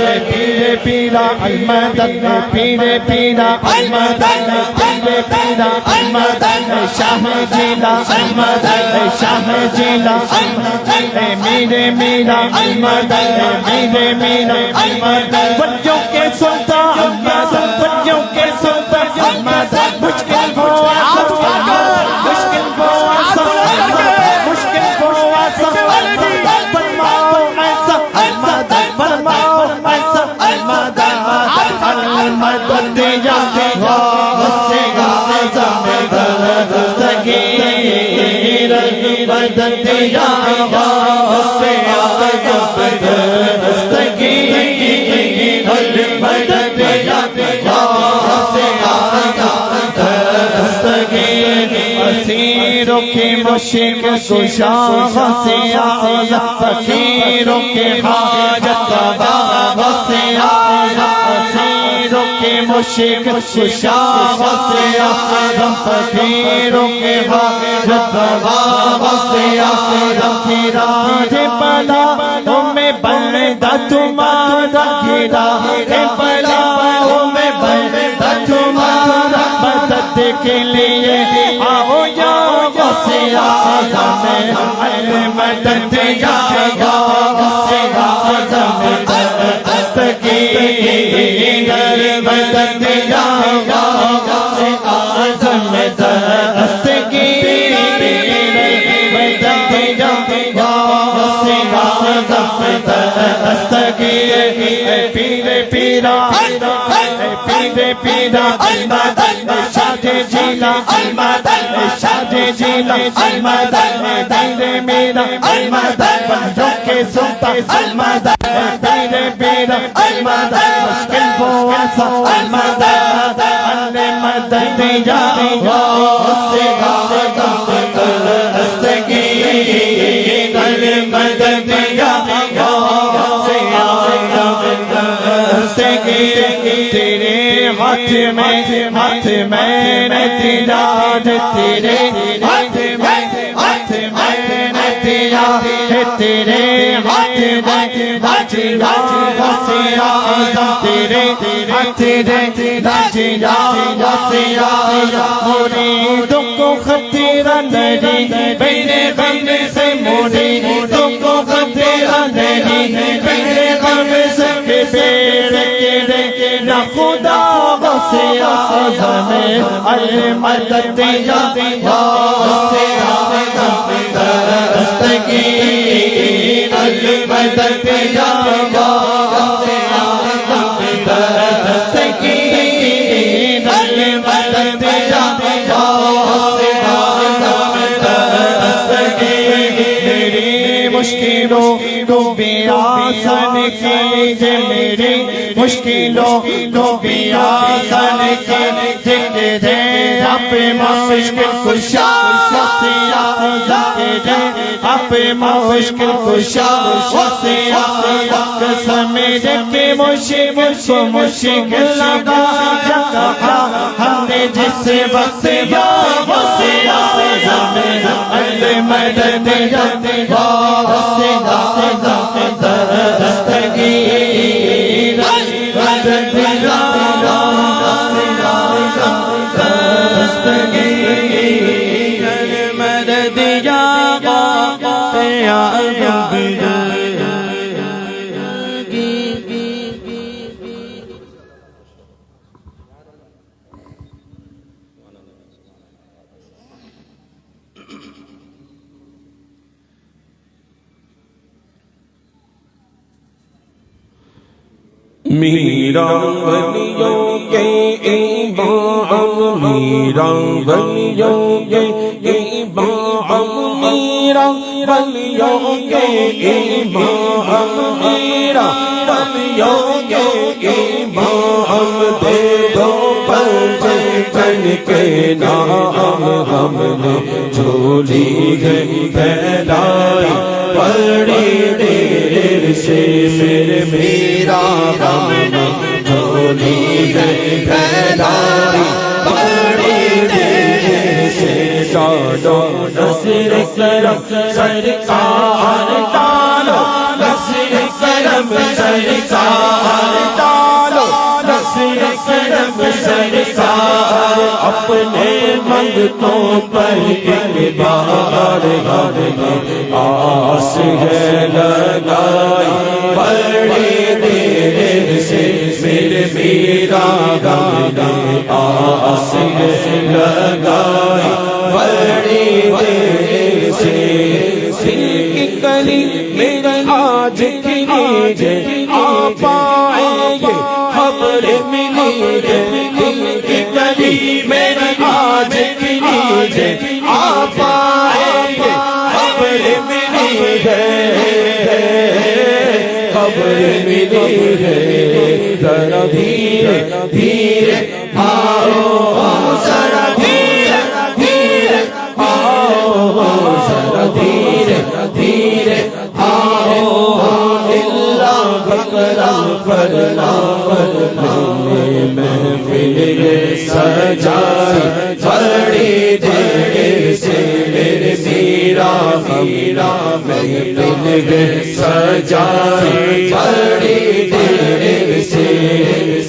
مدد پیرے پیرا المدد پیرے پیرا المدد پیرے پیرا المدد شاہ جیلا المدد شاہ جیلا میرے میرا المدد میرے میرا المدد بچوں کے سلطان المدد بچوں کے سلطان المدد مشکل ہو مشکل ہو مشکل ہو فرماؤ ایسا المدد فرماؤ ایسا المدد المدد یا سے دستگیر المدد یا سے دستگیر المدد یا اسیروں کے مشک کشا سے آیا فقیروں کے حاجت روا سے آیا اسیروں کے مشک کشا سے آیا فقیروں کے حاجت روا سے آیا راج بلا میں بندہ تمہارا گرا ہے بلا میں بندہ تمہارا مدد کے لیے آؤ یا غوث اعظم المدد یا غوث اعظم دستگیر المدد یا غوث اعظم دستگیر المدد یا غوث اعظم دستگیر پیرے پیرا پیرے پیرا المدد شاہ جیلا المدد شاہ جیلا المدد میرے میرا المدد بندوں کے سلطان المدد میرے میرا المدد مشکل وہ ایسا المدد المدد یا غوث اعظم دستگیر المدد یا غوث اعظم دستگیر تیرے ہاتھ میں نے تیرا تیرے ہاتھ میں نے تیرا تیرے ہاتھ میں تیرا غوث اعظم تیرے ہاتھ میں تیرا غوث اعظم مریدوں کو خطرہ نہیں میرے غم سے مریدوں کو خطرہ نہیں میرے غم سے بیڑ کے نہ خدا غوث اعظم المدد یا غوث اعظم دستگیر المدد یا غوث اعظم دستگیر المدد یا غوث اعظم دستگیر میری مشکلوں کو بھی آسان کیجئے میری مشکلوں کو بھی آسان کیجئے آپ مشکل کشا آپ مشکل کشا سمجھ کے مشکل کو مشکل لگا کہا ہم نے جس وقت یا غوث اعظم المدد یا غوث اعظم دستگیر المدد یا غوث اعظم دستگیر المدد یا غوث اعظم میرا ولیوں کے امام میرا ولیوں کے امام میرا ولیوں کے امام میرا ولیوں کے امام دے دو پرچن کے نام ہم نے جھولی گئی پھیلائی بڑی دیر سے میرے میرا ہم نے جھولی گئی پھیلائی بڑی دیر سے ڈالو نصر کرم سرکار ڈالو نصر کرم سرکار سرکار ڈالو نظر کرم سرکار اپنے منگتوں پر ایک بار آس ہے لگائی بڑی دیر سے میرے میرا آس ہے لگائی بڑی دیر سے دل کی کلی میرا آج کھلی آپ آئیں گے خبر ملی ہے دل کی کلی میری آج کھلی آپ آئیں گے خبر ملی ہے خبر ملی ہے ذرا دھیرے دھیرے آؤ ذرا دھیرے دھیرے آؤ ذرا دھیرے دھیرے آؤ اللہ بکرا فرنا محفل سجائی بڑی دیر سے میرے میرا محفل سجائی بڑی دیر سے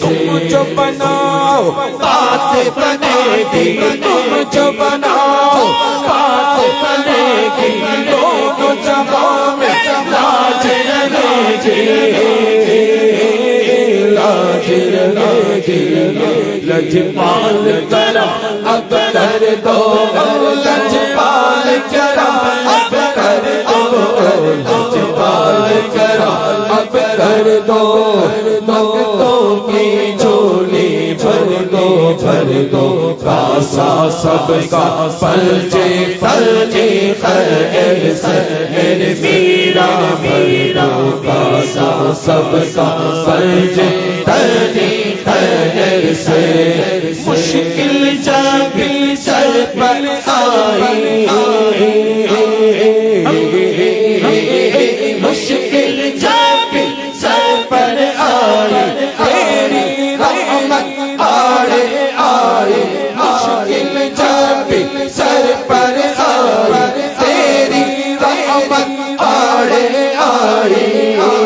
تم جو بناؤ بات بنے گی تم جو بناؤ بات بنے گی دونوں جہاں میں لاج رہے گی لاج رہے گی لجپال کرم اب کر دو لجپال کرم اب کر دو لجپال کرم اب کر دو منگتوں کی جھولی بھر دو کاسا سب کا پلچے پلچے خیر سے میرے میرا کاسا سب کا پلچے پلچے خیر سے مشکل جب سر پر آئی مشکل جب سر پر آئی تیری رحمت آڑے آئی مشکل جب سر پر آئی تیری رحمت آڑے آئی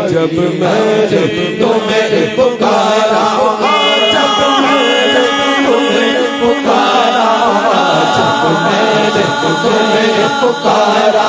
جب میں تمہیں پکارا جب میں تمہیں پکارا جب میں تمہیں پکارا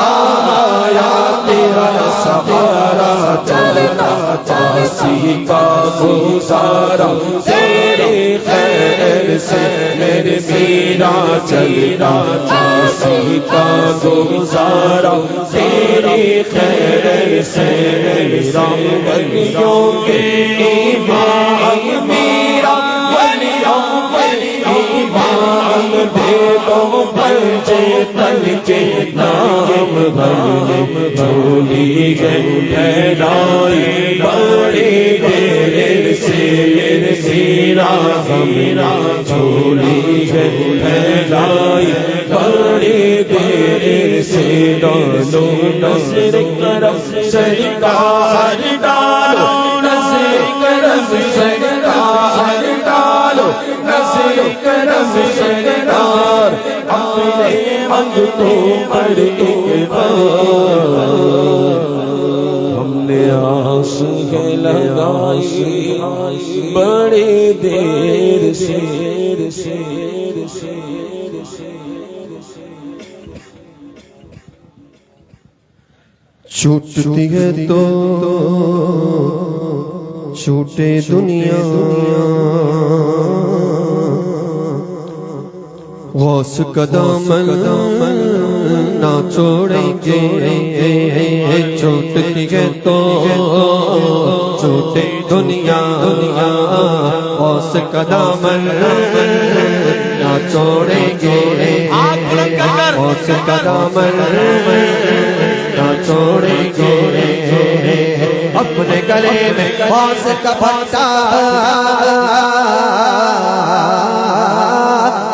آیا تیرا سہارا چلتا چاسی کا گزارا تیرے خیر سے میرے میرا چلتا چاسی کا گزارا تیرے خیر سے میرا ولیوں کے ایمان میرا ولیوں کے ایمان دے دو پنجے تن کے نام ہم جھولی گئے پھیلائی بڑی دیر سے میرے میرا ہمیرا جھولی گئے پھیلائی بڑی دیر سے ڈالو نظر کرم سرکار ڈالو نظر کرم سرکار ڈالو نظر کرم سرکار اپنے منگتوں پر ایک بار ہم نے آس ہے لگائی بڑی دیر سے چھوٹتی ہے تو چھوٹے دنیا غوث کا دامن نہ چھوڑیں گے چھوٹتی ہے تو چھوٹے دنیا غوث کا دامن نہ چھوڑیں گے غوث کا دامن نہ چھوڑیں گے اپنے گلے میں غوث کا پھٹا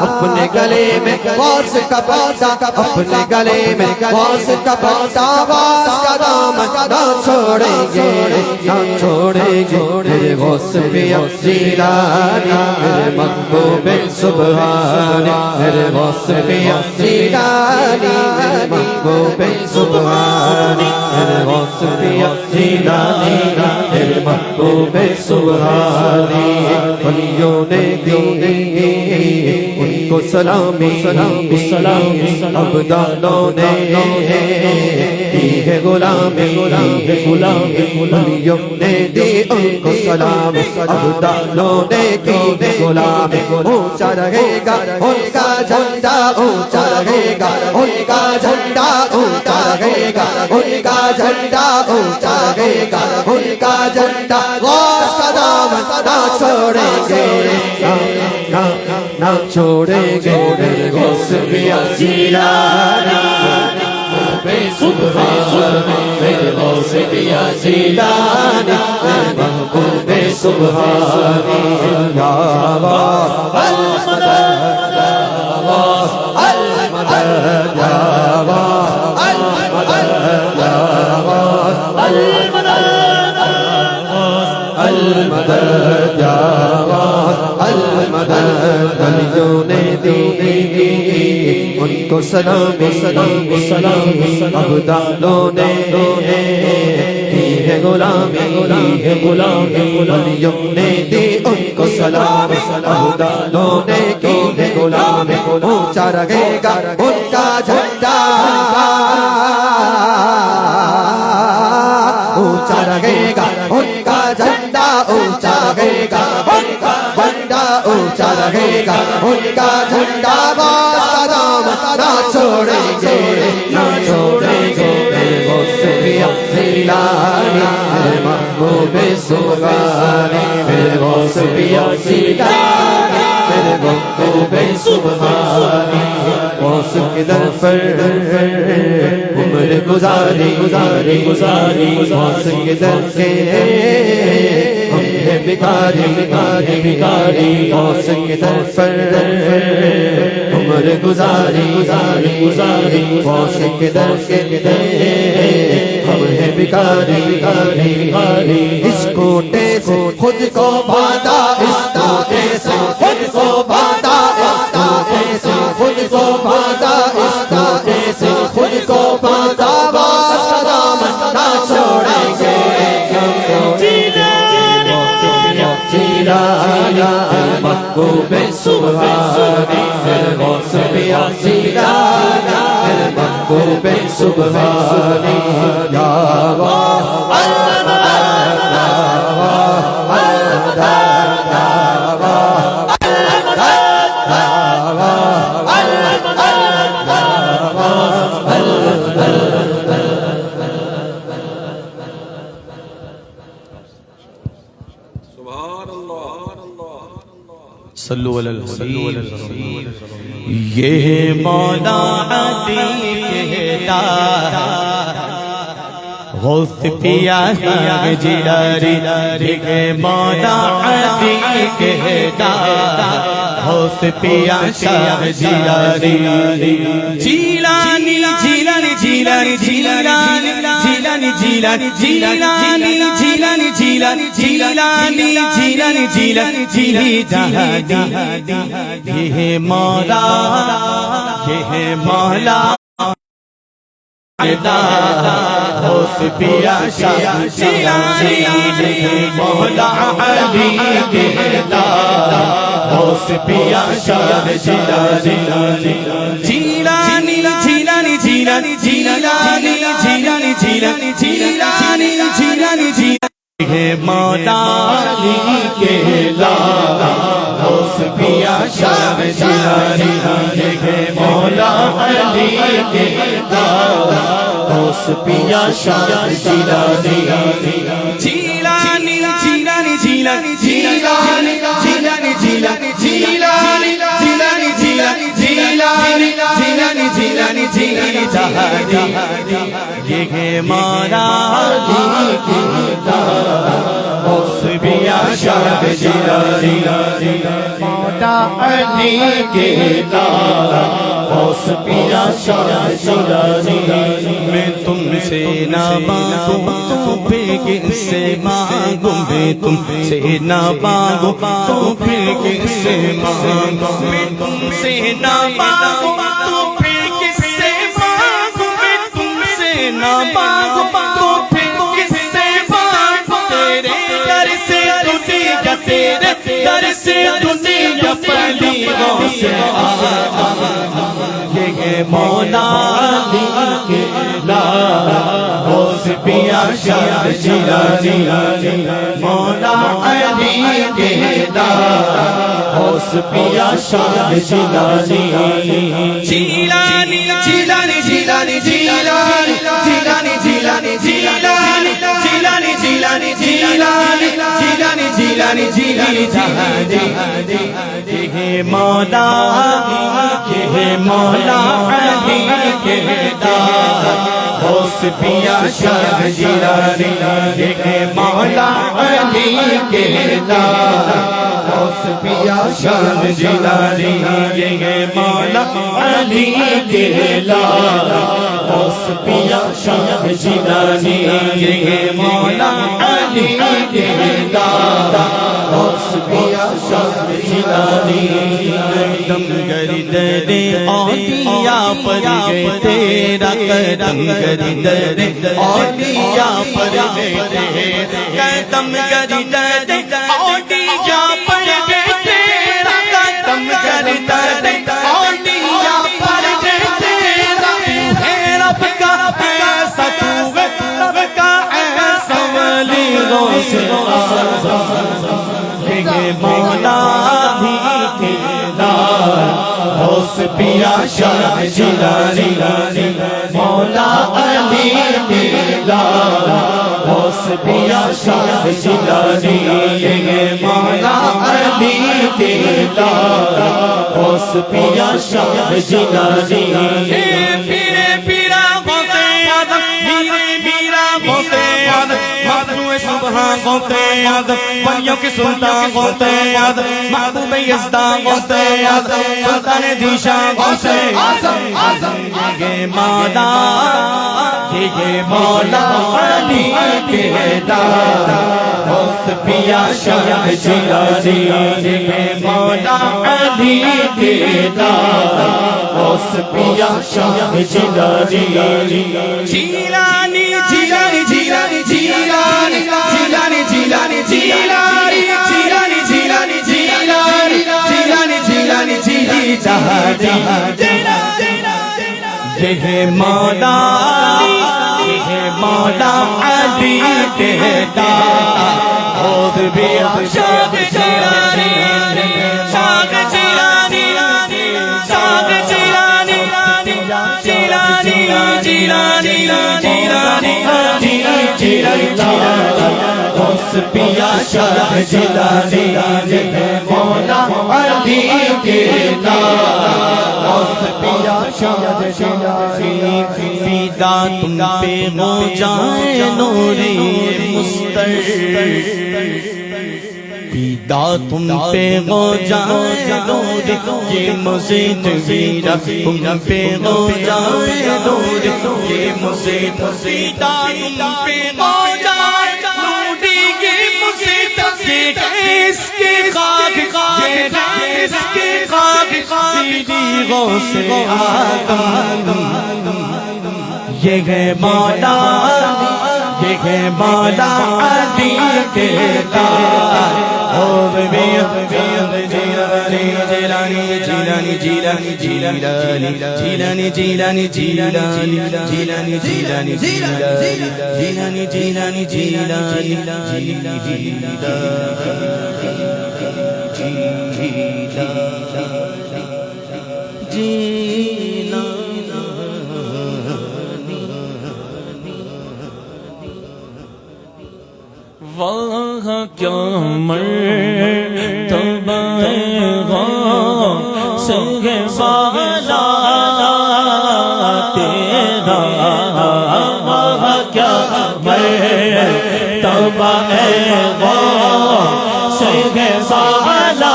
اپنے گلے میں غوث کا پھٹا اپنے گلے میں غوث کا پھٹا غوث کا دامن نہ چھوڑیں گے نہ چھوڑیں گے میرے غوث پیا جیلانی میرے محبوب سبحانی میرے غوث پیا جیلانی محبوب سبحانی میرے غوث پیا جیلانی میرے محبوب سبحانی ولیوں نے دی ان کو سلامی عبدالوں نے دی ہے غلامی ولیوں نے دی ان کو سلام عبدالوں نے کی ہے غلامی اونچا رہے گا ان کا جھنڈا اونچا رہے گا ان کا جھنڈا اونچا رہے گا ان کا جھنڈا اونچا رہے گا ان کا جھنڈا غوث کا دامن نہ چھوڑیں گے نہ چھوڑیں گے میرے غوث پیا جیلانی میرے غوث پیا جیلانی میرے محبوب سبحانی یا المدد یا المدد ولیوں نے دی ان کو سلامی عبدالوں نے کی ہے غلامی ولیوں نے دی ان کو سلام عبدالوں نے کی ہے غلامی اونچا رہے گا ان کا جھنڈا اونچا رہے گا ان کا جھنڈا اونچا رہے گا ان کا جھنڈا اونچا رہے گا ان کا جھنڈا غوث کا دامن نہ چھوڑیں گے نہ چھوڑیں گے میرے غوث پیا جیلانی میرے محبوب سبحانی میرے غوث پیا جیلانی میرے محبوب سبحانی غوث کے در پر عمر گزاری غوث کے در سے ہم ہیں بھکاری غوث کے در پر عمر گزاری غوث کے در سے ہم ہیں بھکاری اس کوٹے سے خود کو باندھا اس کوٹے سے خود کو باندھا اس کوٹے سے خود کو باندھا اس کوٹے سے خود کو باندھا غوث کا دامن نہ چھوڑیں گے جیلانی محبوب سبحانی میرے غوث پیا جیلانی میرے محبوب سبحانی یا صلو علی الحبیب یہ مولا علی کہتا غوث پیا جیلانی یہ مولا علی کہتا غوث پیا شاہ جیلانی جیلانی جیلانی جیلانی جیلانی جیلانی جیلانی جیلانی جیلانی جیلانی جیلانی جیلانی جیلانی جیلانی یہ مولا غوث پیا شاہ جیلانی مولا علی کہتا غوث پیا شاہ جیلانی جیلانی جیلانی جیلانی جیلانی جیلانی جیلانی جیلانی جیلانی جیلانی ہے مولا علی کہتا غوث پیا شاہ جیلانی ہے مولا علی کہتا غوث پیا شاہ جیلانی جیلانی جیلانی جیلانی جیلانی جیلانی جیلانی جیلانی جیلانی جیلانی جیلانی جیلانی جیلانی جیلانی جہانی یہ ہے مولا علی کہتا غوث پیا شاہ جیلانی مولا علی کہتا غوث پیا شاہ جیلانی میں تم سے نہ مانگوں تو پھر کس سے مانگوں میں تم سے نہ مانگوں تو پھر کس سے مانگوں میں تم سے نہ مانگوں تو پھر کس سے مانگوں میں تیرے در سے دنیا پہلی غوث یہ مولا علی کے لال غوث پیا شاہ جیلانی مولا علی کے لال غوث پیا شاہ جیلانی جیلانی جیلانی جیلانی جیلانی جیلانی جیلانی جیلانی جیلانی جیلانی جیلانی جیلانی جیلانی جیلانی مولا مولا علی کے دار غوث پیا شاہ جیلانی مولا علی کے دار غوث پیا شاہ جیلانی مولا علی کے دار غوث پیا شاہ جیلانی مولا علی کے دار غوث پیا شاہ جیلانی قدم گردن اولیاء پر گئے تیرا قدم گردن اولیاء پر گئے قدم گردن اولیاء پر گئے تیرا قدم گردن اولیاء پر گئے تیرا ہے رب کا ایسا تو رب کا ایسا ولی غوث مولا بھی کے دار غوث پیا شاہ جیلانی مولا علی کے دار غوث پیا شاہ جیلانی مولا علی کے دار غوث پیا شاہ جیلانی پیرے پیرا غوث آدم میرے میرا غوث آدم مخلوق سبحان غوث آدم پریوں کے سلطان غوث آدم محبوب یزدان غوث آدم سلطان دیشان غوث آدم یہ مولا علی کے دار غوث پیا شاہ جیلانی مولا علی کے دار غوث پیا شاہ جیلانی جیلانی جیلانی جیلانی جیلانی جیلانی جیلانی جیلانی جیلانی جیلانی جیلانی جیلانی جیلانی جیلانی یہ مولا علی کے دار غوث پیا شاہ جیلانی شاہ جیلانی شاہ جیلانی جیلانی جیلانی غوث پیا شاہ جیلانی مولا علی کے دار غوث پیا شاہ جیلانی فدا تم پہ ہو جائے نوری مستر فدا تم پہ ہو جائے نوری یہ مزید ویرا تم پہ ہو جائے نوری یہ مزید فدا تم پہ ہو جائے نوری یہ مزید اس کے خاک اس کے خاک سیدھی غوث آدم یہ ہے مولا علی کے دار غوث پیا جیلانی جیلانی جیلانی جیلانی جیلانی جیلانی جیلانی جیلانی جیلانی جیلانی جیلانی جیلانی واہ کیا مرتبہ غوث والا تیرا واہ کیا مرتبہ غوث والا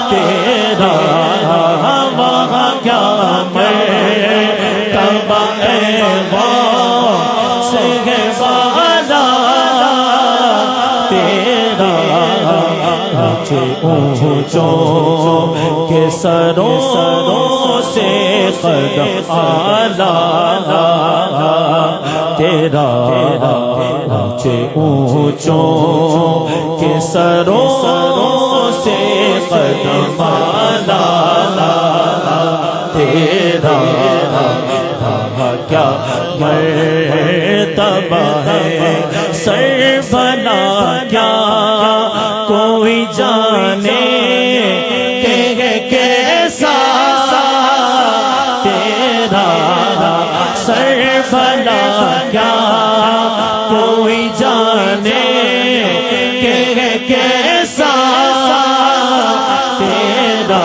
تیرا واہ کیا مرتبہ غوث اونچوں کے سروں سے قد اعلیٰ تیرا اونچے اونچوں کے سروں سے قدم آلہ تیرا کیا مرتبہ ہے سر بھلا کیا کوئی جانے کہ کیسا تیرا سر بھلا کیا کوئی جانے کہ کیسا تیرا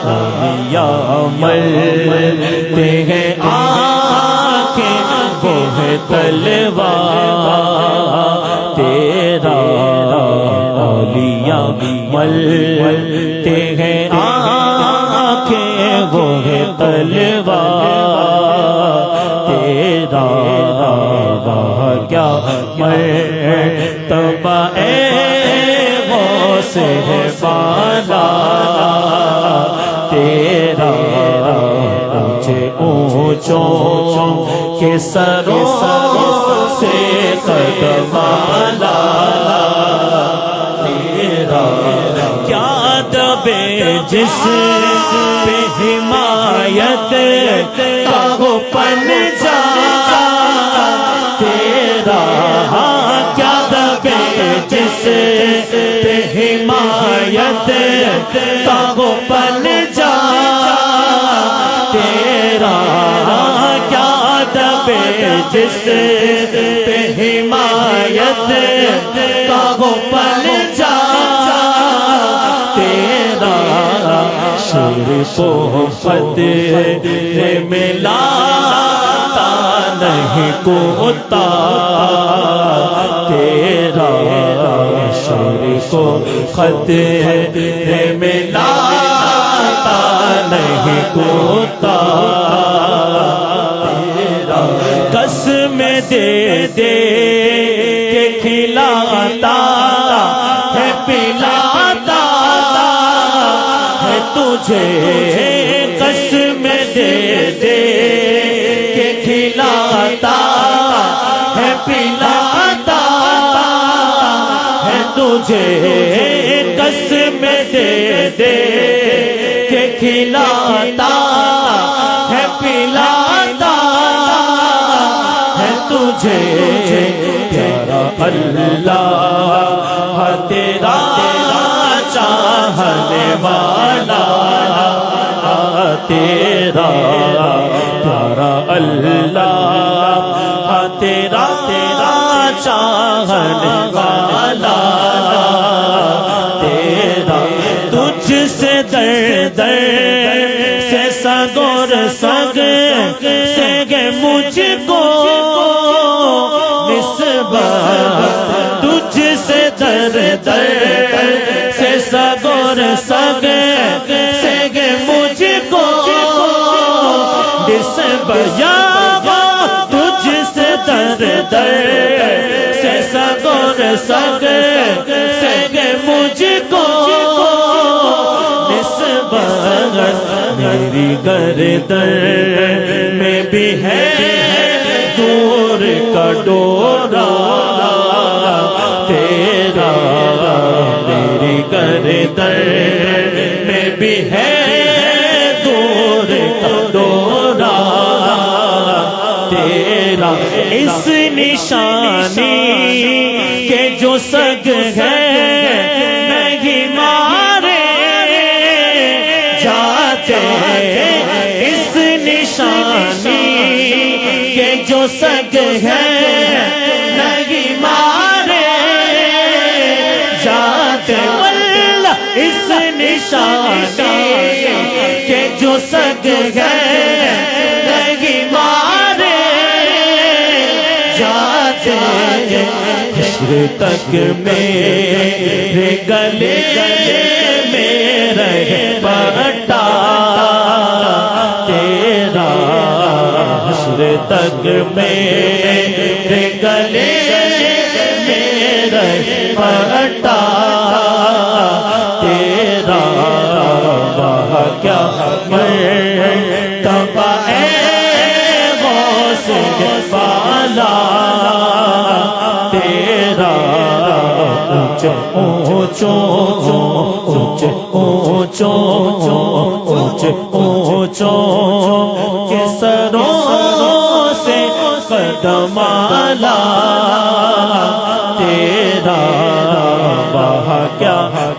اولیاء ملتے ہیں آنکھیں وہ ہے تلوار تیرا اولیاء ملتے ہیں آنکھیں وہ ہے تلوار تیرا کیا مرتبہ اے غوث بالا تیرا اونچے اونچوں کے سروں سے قدم آلہ تیرا کیا دبے جس پہ حمایت کا ہو پنجہ تیرا کیا دبے جس پہ حمایت کا ہو پنجہ تیرا کیا دبے جس پہ حمایت کا ہو پنجہ تیرا شرف و فتح ملا نہیں کوتا تیرا شرف و فتح ملا نہیں کوتا تیرا قسم دے دے کے کھلاتا ہے پلاتا ہے تجھے قسم دے دے کے کھلاتا ہے پلاتا ہے تجھے قسم دے دے کہ کھلاتا ہے پلاتا ہے تجھے پیارا اللہ تیرا چاہنے والا تیرا پیارا اللہ تیرا چاہنے والا تیرا تجھ سے در سے سگور سگ سگ مجھ کو نسبت تجھ سے در سے سگور سگ سگ مجھ کو نسبت یا تجھ سے در سے سگور سگ سگ مجھ کو میری گردن میں بھی ہے دور کا ڈورا تیرا میری گردن میں بھی ہے دور کا ڈورا تیرا اس نشانی کے جو سگ ہے نہیں مارے جاتے اس نشانی کے جو سگ ہے نہیں مارے جاتے واللہ اس نشانی کے جو سگ ہے نہیں مارے جاتے حشر تک میرے گلے میں رہے بٹا تیرا حشر تک میرے گلے میں رہے بٹا تیرا وہاں کیا مرتبہ اے غوث بالا اونچے اونچوں اونچے اونچوں اونچے اونچوں کے سروں سے قدم اعلیٰ تیرا وہاں کیا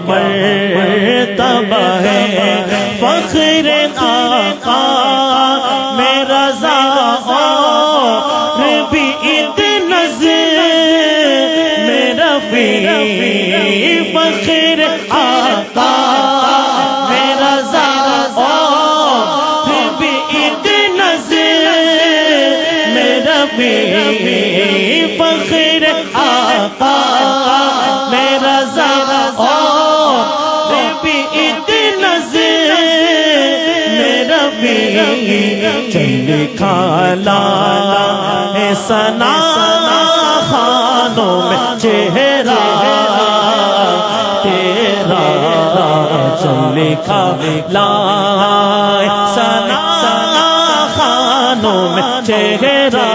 مرتبہ ہے فخر آقا میرا ظاہر بھی عید نظر میرا بھی فخر آقا میرا ظاہر بھی عید نظر میرا بھی فخر آقا میرا ظاہر بھی عید نظر میرا بھی چل کھالا ہے ثنا خانوں میں چہرہ تیرا چل کھالا ہے ثنا خانوں میں چہرہ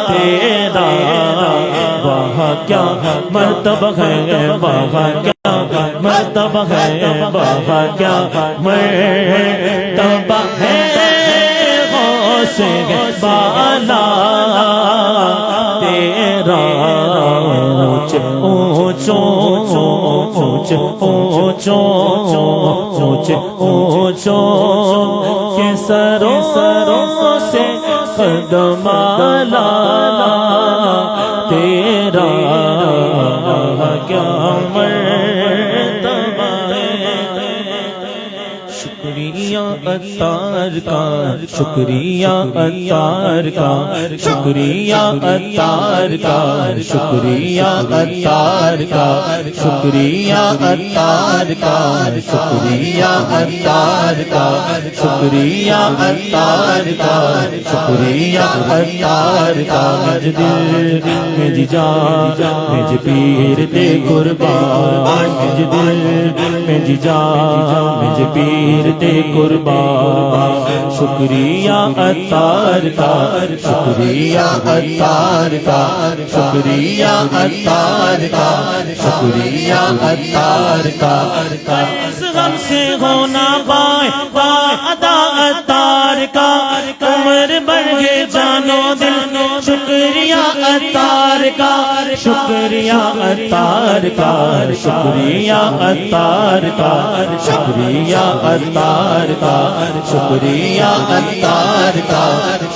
تیرا وہاں کیا مرتبہ ہے وہاں کیا مرتبہ ہے وہاں کیا مرتبہ ہے غوث بالا تیرا اونچے اونچوں اونچے اونچوں اونچے اونچوں کے سروں سے قدم اعلیٰ تیرا کیا مرتبہ ہے شکریہ عطار کا شکریہ عطار کا شکریہ عطار کا شکریہ عطار کا شکریہ عطار کا شکریہ عطار کا شکریہ عطار کا شکریہ عطار کا مجھ دل مجھ جان مجھ پیر دے قربان مجھ دل مجھ جان مجھ پیر دے قربان شکریہ عطار کا شکریہ عطار کا شکریہ عطار کا شکریہ عطار کا اس غم سے ہونا بائیں بائیں ادا عطار کا عمر بڑھ گئے جانو دل شکریہ عطار کا شکریہ عطار کا شکریہ عطار کا شکریہ عطار کا شکریہ عطار کا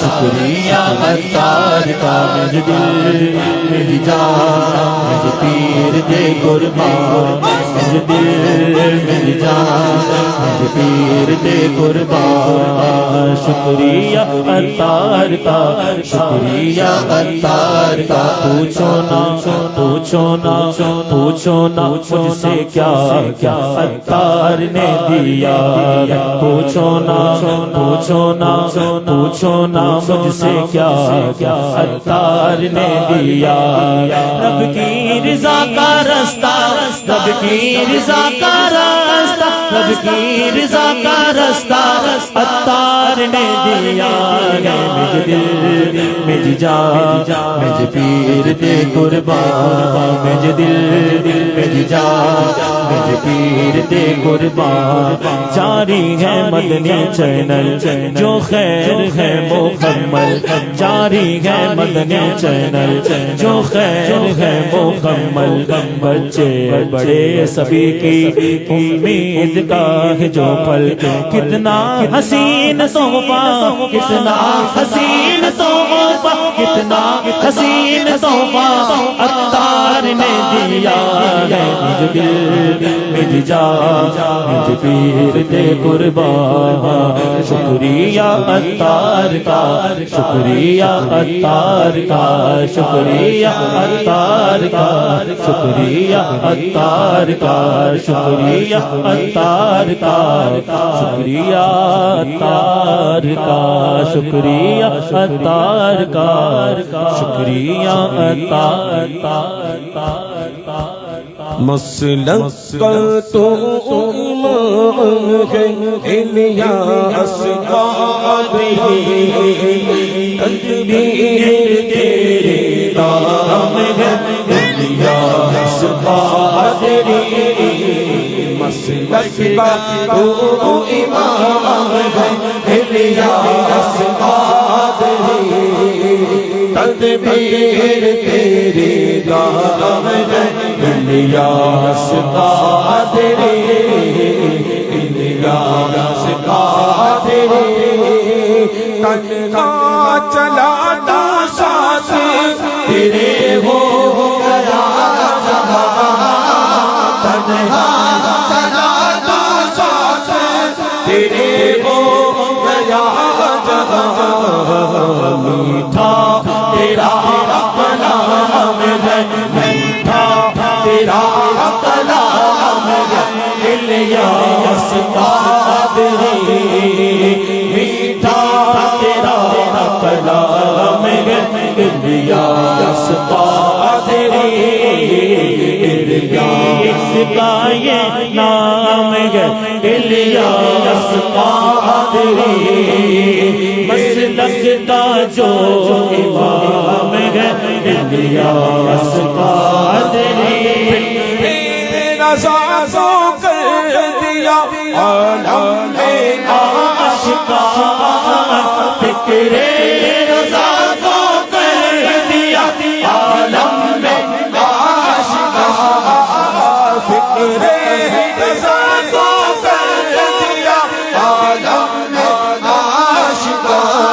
شکریہ عطار کا مجھ دل مجھ جان مجھ پیر دے قربان مجھ دل مجھ جان مجھ پیر دے قربان شکریہ عطار کا شکریہ عطار کا پوچھو نا پوچھو نا پوچھو نا مجھ سے کیا کیا عطار نے دیا پوچھو نا پوچھو نا پوچھو نا مجھ سے کیا کیا عطار نے دیا رب کی رضا کا رستہ رب کی رضا کا رستہ رب کی رضا کا رستہ عطار نے دیا مجھ دل مجھ جان مجھ پیر دے قربان مجھ دل مجھ جان مجھ پیر دے قربان جاری ہے مدنی چینل جو خیر ہے مکمل جاری ہے مدنی چینل جو خیر ہے مکمل بچے بڑے سبھی کی امید کا ہے جو پل کتنا حسین تحفہ کتنا حسین تحفہ کتنا حسین تحفہ عطار نے دیا ہے مجھ دل مجھ جان مجھ پیر دے قربان شکریہ عطار کا شکریہ عطار کا شکریہ عطار کا شکریہ عطار کا شکریہ عطار کا شکریہ عطار کا شکریہ عطار کا شکریہ عطار کا مسلک کا تو ایمان ہے الیاس قادری تدبیر تیرے نام ہے الیاس مسلک کا تو امام ہے الیاس قادری تدبیر تیری دام ہے الیاس قادری الیاس قادری تنہا چلا تو ساتھ تیرے ہو گیا تنہا چلا تو ساتھ تیرے ہو گیا میٹھا تیرا کلام ہے میٹھا تیرا کلام ہے الیاس قادری میٹھا تیرا کلام ہے الیاس قادری اس کا یہ نام ہے الیاس قادری مسلک کا جو امام ہے الیاس قادری نظاروں کر دیا عالم میں آشکار فکر نظاروں کر دیا عالم میں آشکار فکر نظاروں کر دیا عالم میں آشکار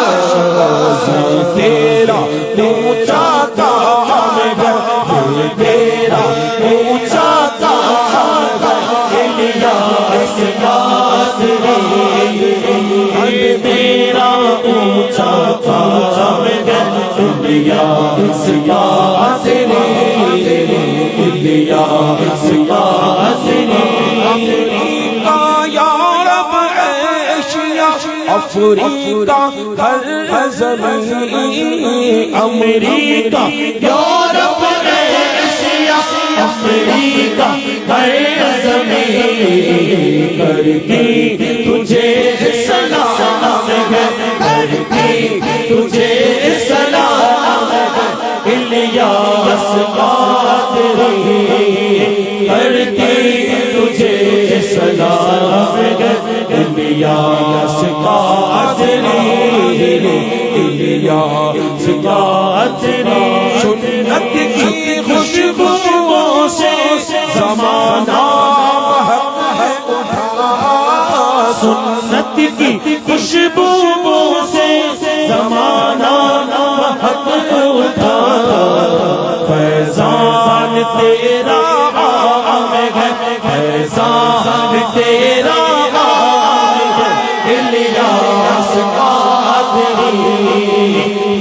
تیرا اونچا کام ہے تیرا اونچا کام ہے الیاس قادری تیرا اونچا کام ہے الیاس قادری الیاس قادری افریقہ یا رب ایشیا افریقہ ہر زمین امریکہ یورپ ایشیا افریقہ ہر زمین کرتی تجھے سلام ہے کرتی تجھے سلام ہے الیاس قادری کرتی تجھے سلام ہے الیاس قادری الیاس قادری سنت کی خوشبوؤں سے زمانہ مہک ہے اٹھا سنت کی خوشبوؤں سے زمانہ مہک اٹھا فیضان تیرا عام ہے فیضان تیرا عام ہے الیاس قادری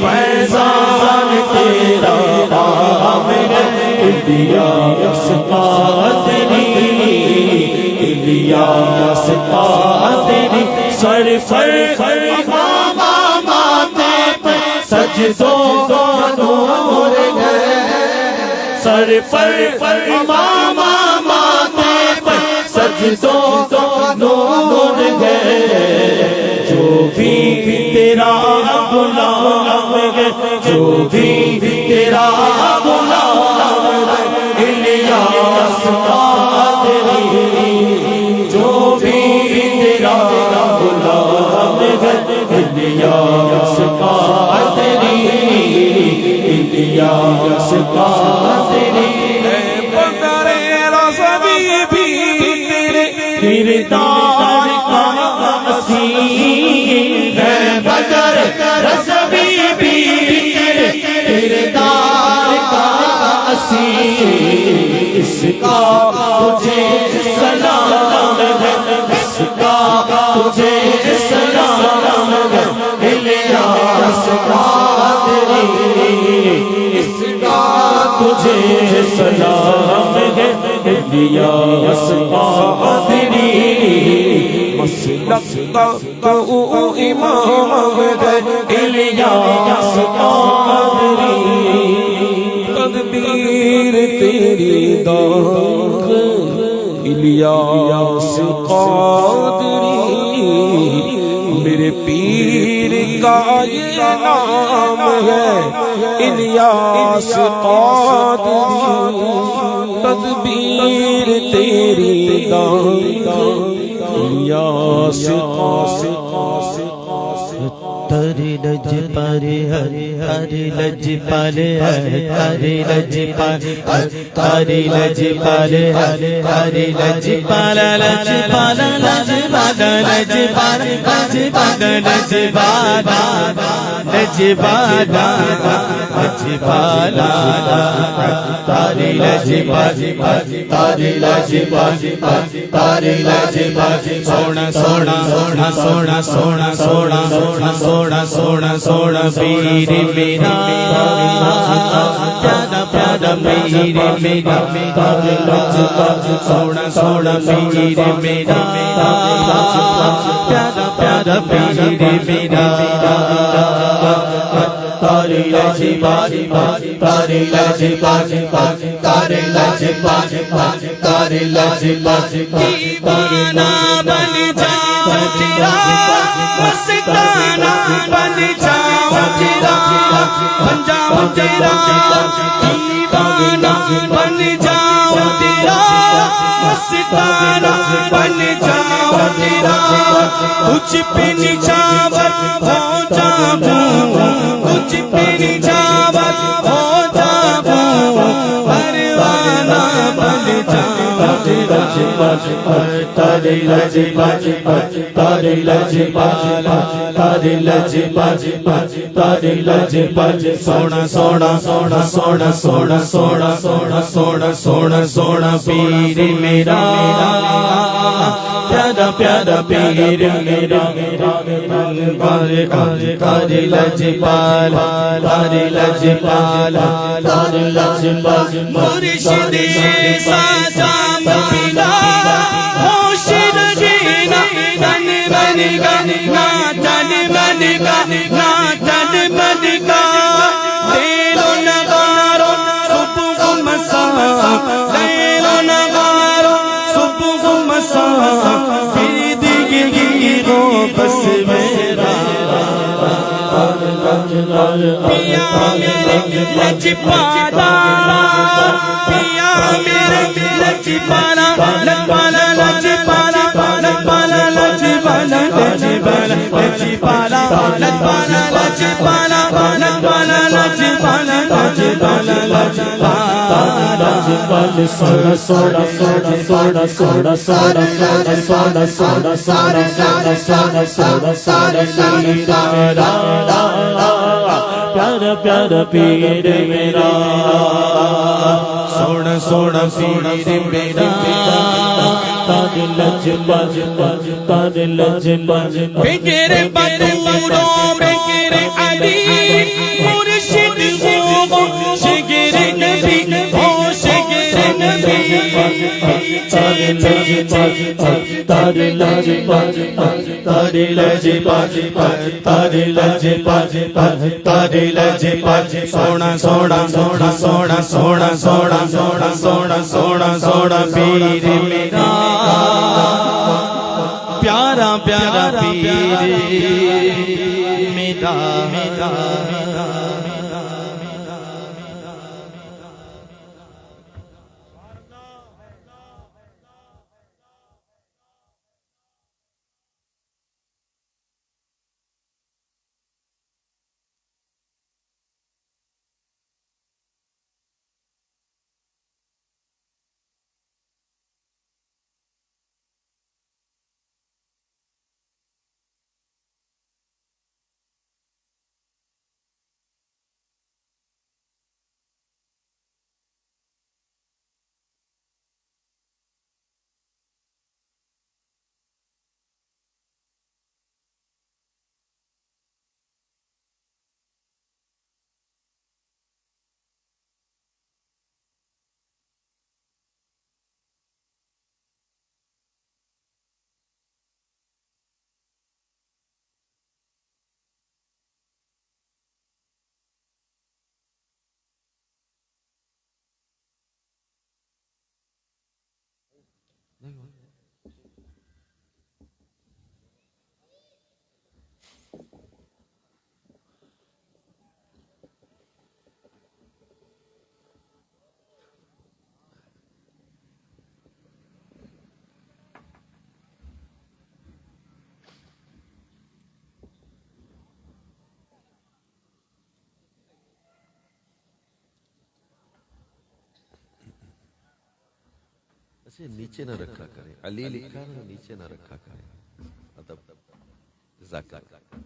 فیضان تیرا عام ہے الیاس قادری الیاس قادری سر امام ماتے پر سجدوں کا نور ہے سر امام ماتے پر سجدوں کا نور ہے جو بھی تیرا غلام ہے جو بھی تیرا غلام ہے الیاس قادری جو بھی تیرا غلام ہے الیاس قادری الیاس قادری بدر رضوی بھی تیرے کردار کا اسیر ہے بدر رضوی بھی تیرے کردار کا اسیر اس کا تجھے سلام ہے اس کا تجھے سلام ہے الیاس قادری اس کا تجھے سلام ہے الیاس قادری مسلک کا تو امام ہے الیاس قادری تدبیر تیری داغ الیاس قادری میرے پیر کا یہ نام ہے الیاس قادری تدبیر تیری الیاس تاری لج پارے تاری لج پالے تاری لج پالے تاری لج پالے تاری لج پالا لج پالا لج بادا لج پالا لج بادا لج بادا لج بادا لج پالا تاری لج باجی تاری لج باجی تاری لج باجی سونا سونا سونا سونا سونا سونا سونا سونا سونا سونا پیر میرا پیارا پیارا پیر میرا سونا سونا پیر میرا پیارا پیارا پیر میرا تاری لجی باجی تاری لجی باجی تاری لجی باجی تاری لجی باجی دیوانہ بن جاؤں تیرا مستانہ بن جاؤں تیرا بن جاؤں تیرا دیوانہ بن جاؤں تیرا مستانہ بن جاؤں تیرا تجھ پہ نچھاور ہو جاؤں تجھ پہ نچھاور ہو جاؤں پروانہ بن جاؤں تیرا تاری لج باجی تاری لج بالا تاری لج باجی تاری لج باجی سونا سونا سونا سونا سونا سونا سونا سونا سونا سونا پیر میرا پیارا پیارا پیر میرا تاری لج بالا تاری لج بالا تاری لج بالا مرشد سازا مبینا ہوش رہینا تن من گا نا تن من گا نا تن من گا لیلو نگارو صبح مساء لیلو نگارو صبح مساء دیدگی ہو بس میرا پیا میرے لج پالا پیا میرے لج پالا لج پالا لج پالا لج پالا لج پالا لج پالا لج پالا لج پالا لج پالا لج پالا لج پالا لج پالا لج پالا سونا سونا سونا سونا سونا سونا سونا سونا سونا سونا سونا سونا سونا پیارا پیارا پیر میرا سونا سونا پیر میرا تاج لج باج تاج لج باج بغیر بدوروں بغیر علی مرشد ہو شگر نبی ہو شگر نبی تاج لج باج تاج لج باج تاج لج باج تاج لج باج تاج لج باج سونا سونا سونا سونا سونا سونا سونا سونا سونا سونا پیر میرا پیارا پیارا پیر میرا اسے نیچے نہ رکھا کریں. علی لکھا ہے نیچے نہ رکھا کریں. ادب. جزاک اللہ.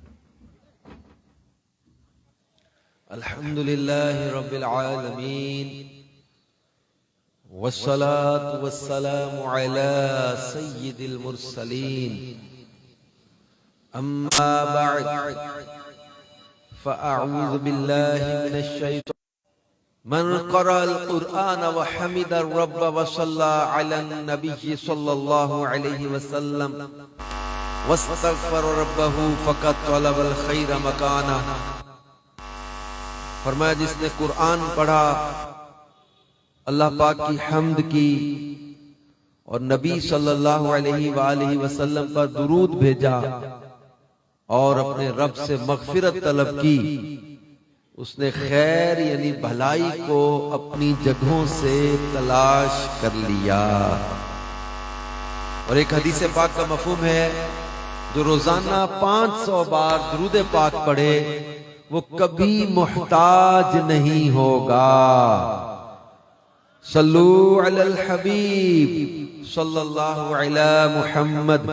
الحمد للہ رب العالمین والصلاة والسلام على سید المرسلین. اما بعد فاعوذ باللہ من الشیطان. من قرأ القرآن وحمد الرب وصلى على النبي صلى الله عليه وسلم واستغفر ربه فقد طلب الخير مكانا. فرمایا جس نے قرآن پڑھا، اللہ پاک کی حمد کی اور نبی صلی اللہ علیہ وآلہ وسلم پر درود بھیجا اور اپنے رب سے مغفرت طلب کی، اس نے خیر یعنی بھلائی کو اپنی جگہوں سے تلاش کر لیا. اور ایک حدیث پاک کا مفہوم ہے، جو روزانہ 500 بار درود پاک پڑھے وہ کبھی محتاج نہیں ہوگا. صلو علی الحبیب صلی اللہ علی محمد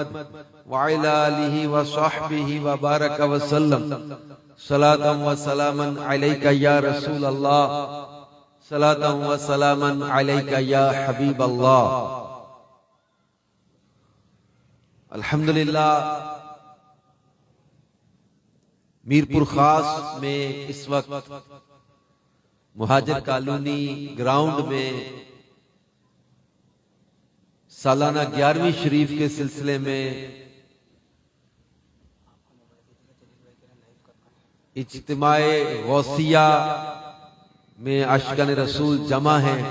وعلی آلہ وصحبہ وبارک وسلم. صلاۃ و سلاما علیک یا رسول اللہ، صلاۃ و سلاما علیک یا حبیب اللہ. الحمدللہ میرپور خاص میں اس وقت مہاجر کالونی گراؤنڈ میں سالانہ 11ویں شریف کے سلسلے میں اجتماع غوثیہ میں عاشقان رسول جمع ہیں.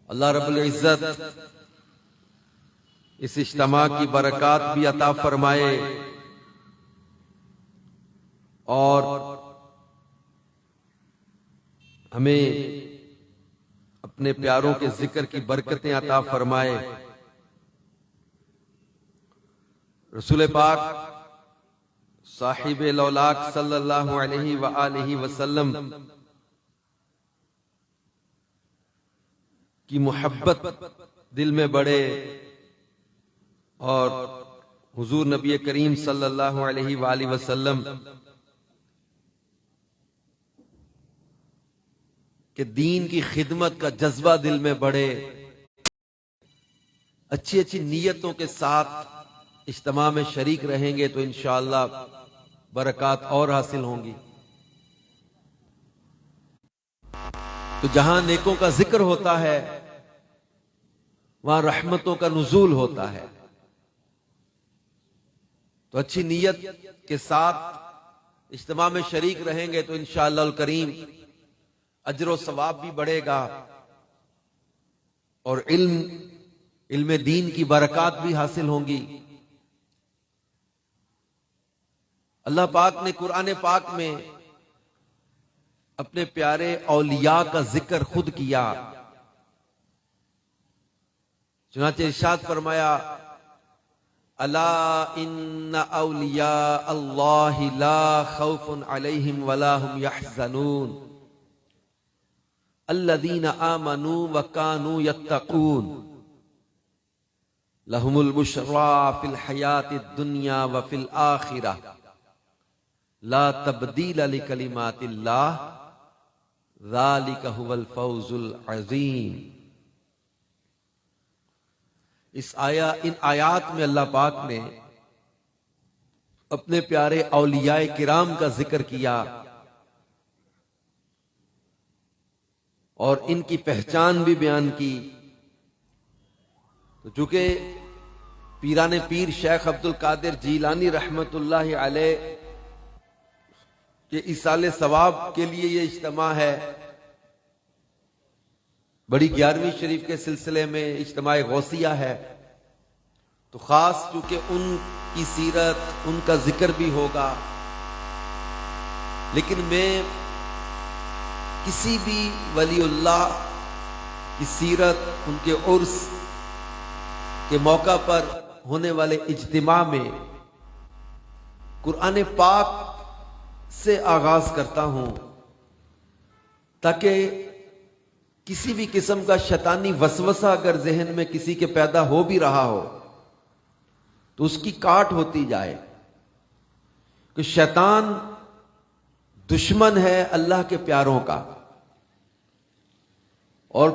اللہ رب العزت اس اجتماع کی برکات بھی عطا فرمائے اور ہمیں اپنے پیاروں کے ذکر کی برکتیں عطا فرمائے. رسول پاک صاحب لولاک صلی اللہ علیہ وآلہ وسلم کی محبت دل میں بڑھے اور حضور نبی کریم صلی اللہ علیہ وآلہ وسلم کہ دین کی خدمت کا جذبہ دل میں بڑھے. اچھی اچھی نیتوں کے ساتھ اجتماع میں شریک رہیں گے تو انشاءاللہ برکات اور حاصل ہوں گی. تو جہاں نیکوں کا ذکر ہوتا ہے وہاں رحمتوں کا نزول ہوتا ہے. تو اچھی نیت کے ساتھ اجتماع میں شریک رہیں گے تو انشاءاللہ الکریم اجر و ثواب بھی بڑھے گا اور علم دین کی برکات بھی حاصل ہوں گی. اللہ پاک نے قرآن پاک میں اپنے پیارے اولیاء کا ذکر خود کیا. چنانچہ ارشاد فرمایا، الا ان اولیاء اللہ لا خوف علیہم ولا هم يحزنون الذین آمنوا وکانوا یتقون لهم البشرى فی الحیاۃ الدنیا وفی الآخرہ لا تبدیل لکلمات اللہ ذالک هو الفوز العظیم. ان آیات میں اللہ پاک نے اپنے پیارے اولیاء کرام کا ذکر کیا اور ان کی پہچان بھی بیان کی. تو چونکہ پیران پیر شیخ عبد القادر جیلانی رحمت اللہ علیہ کہ ایصال ثواب کے لیے یہ اجتماع ہے، بڑی 11ویں شریف کے سلسلے میں اجتماع غوثیہ ہے، تو خاص چونکہ ان کی سیرت ان کا ذکر بھی ہوگا. لیکن میں کسی بھی ولی اللہ کی سیرت، ان کے عرس کے موقع پر ہونے والے اجتماع میں قرآن پاک سے آغاز کرتا ہوں تاکہ کسی بھی قسم کا شیطانی وسوسہ اگر ذہن میں کسی کے پیدا ہو بھی رہا ہو تو اس کی کاٹ ہوتی جائے کہ شیطان دشمن ہے اللہ کے پیاروں کا، اور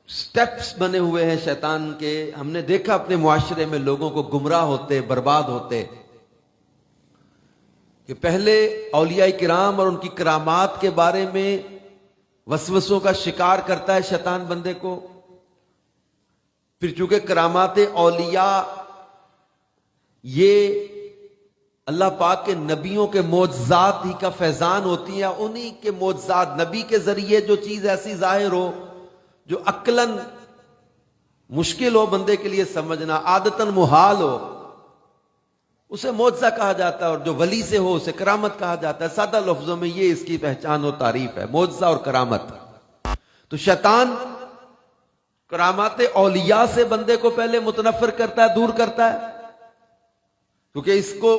سٹیپس بنے ہوئے ہیں شیطان کے. ہم نے دیکھا اپنے معاشرے میں لوگوں کو گمراہ ہوتے، برباد ہوتے، کہ پہلے اولیاء کرام اور ان کی کرامات کے بارے میں وسوسوں کا شکار کرتا ہے شیطان بندے کو. پھر چونکہ کرامات اولیاء یہ اللہ پاک کے نبیوں کے معجزات ہی کا فیضان ہوتی ہیں، انہی کے معجزات، نبی کے ذریعے جو چیز ایسی ظاہر ہو جو عقلاً مشکل ہو بندے کے لیے سمجھنا، عادتاً محال ہو، اسے معجزہ کہا جاتا ہے، اور جو ولی سے ہو اسے کرامت کہا جاتا ہے. سادہ لفظوں میں یہ اس کی پہچان و تعریف ہے، معجزہ اور کرامت. تو شیطان کرامات اولیاء سے بندے کو پہلے متنفر کرتا ہے، دور کرتا ہے، کیونکہ اس کو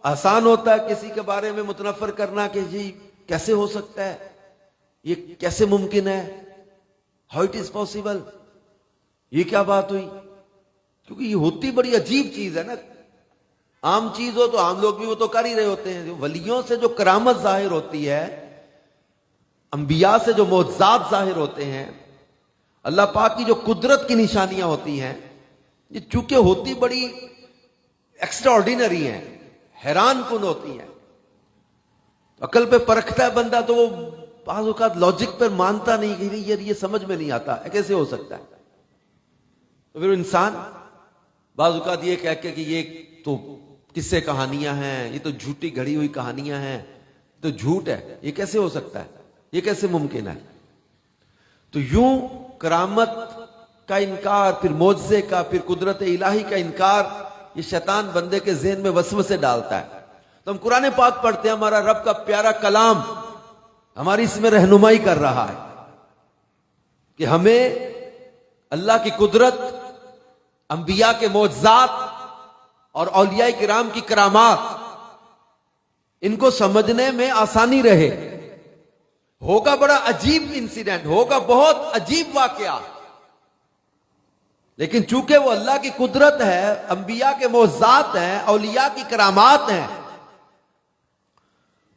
آسان ہوتا ہے کسی کے بارے میں متنفر کرنا کہ جی کیسے ہو سکتا ہے، یہ کیسے ممکن ہے، ہاؤ اٹ از پاسبل، یہ کیا بات ہوئی. کیونکہ یہ ہوتی بڑی عجیب چیز ہے نا. عام چیز ہو تو عام لوگ بھی وہ تو کر ہی رہے ہوتے ہیں. ولیوں سے جو کرامت ظاہر ہوتی ہے، انبیاء سے جو معجزات ظاہر ہوتے ہیں، اللہ پاک کی جو قدرت کی نشانیاں ہوتی ہیں، یہ چونکہ ہوتی بڑی ایکسٹرا آرڈینری ہیں، حیران کن ہوتی ہیں. عقل پہ پرکھتا ہے بندہ تو وہ بعض اوقات لاجک پر مانتا نہیں کہ یار یہ سمجھ میں نہیں آتا، کیسے ہو سکتا ہے. تو پھر انسان بعض اوقات یہ کہہ کے کہ یہ تو قصے کہانیاں ہیں، یہ تو جھوٹی گھڑی ہوئی کہانیاں ہیں، تو جھوٹ ہے، یہ کیسے ہو سکتا ہے، یہ کیسے ممکن ہے. تو یوں کرامت کا انکار، پھر معجزے کا، پھر قدرت الہی کا انکار، یہ شیطان بندے کے ذہن میں وسوسے ڈالتا ہے. تو ہم قرآن پاک پڑھتے ہیں، ہمارا رب کا پیارا کلام ہماری اس میں رہنمائی کر رہا ہے کہ ہمیں اللہ کی قدرت، انبیاء کے معجزات اور اولیاء کرام کی کرامات، ان کو سمجھنے میں آسانی رہے. ہوگا بڑا عجیب انسیڈنٹ، ہوگا بہت عجیب واقعہ، لیکن چونکہ وہ اللہ کی قدرت ہے، انبیاء کے معجزات ہیں، اولیاء کی کرامات ہیں،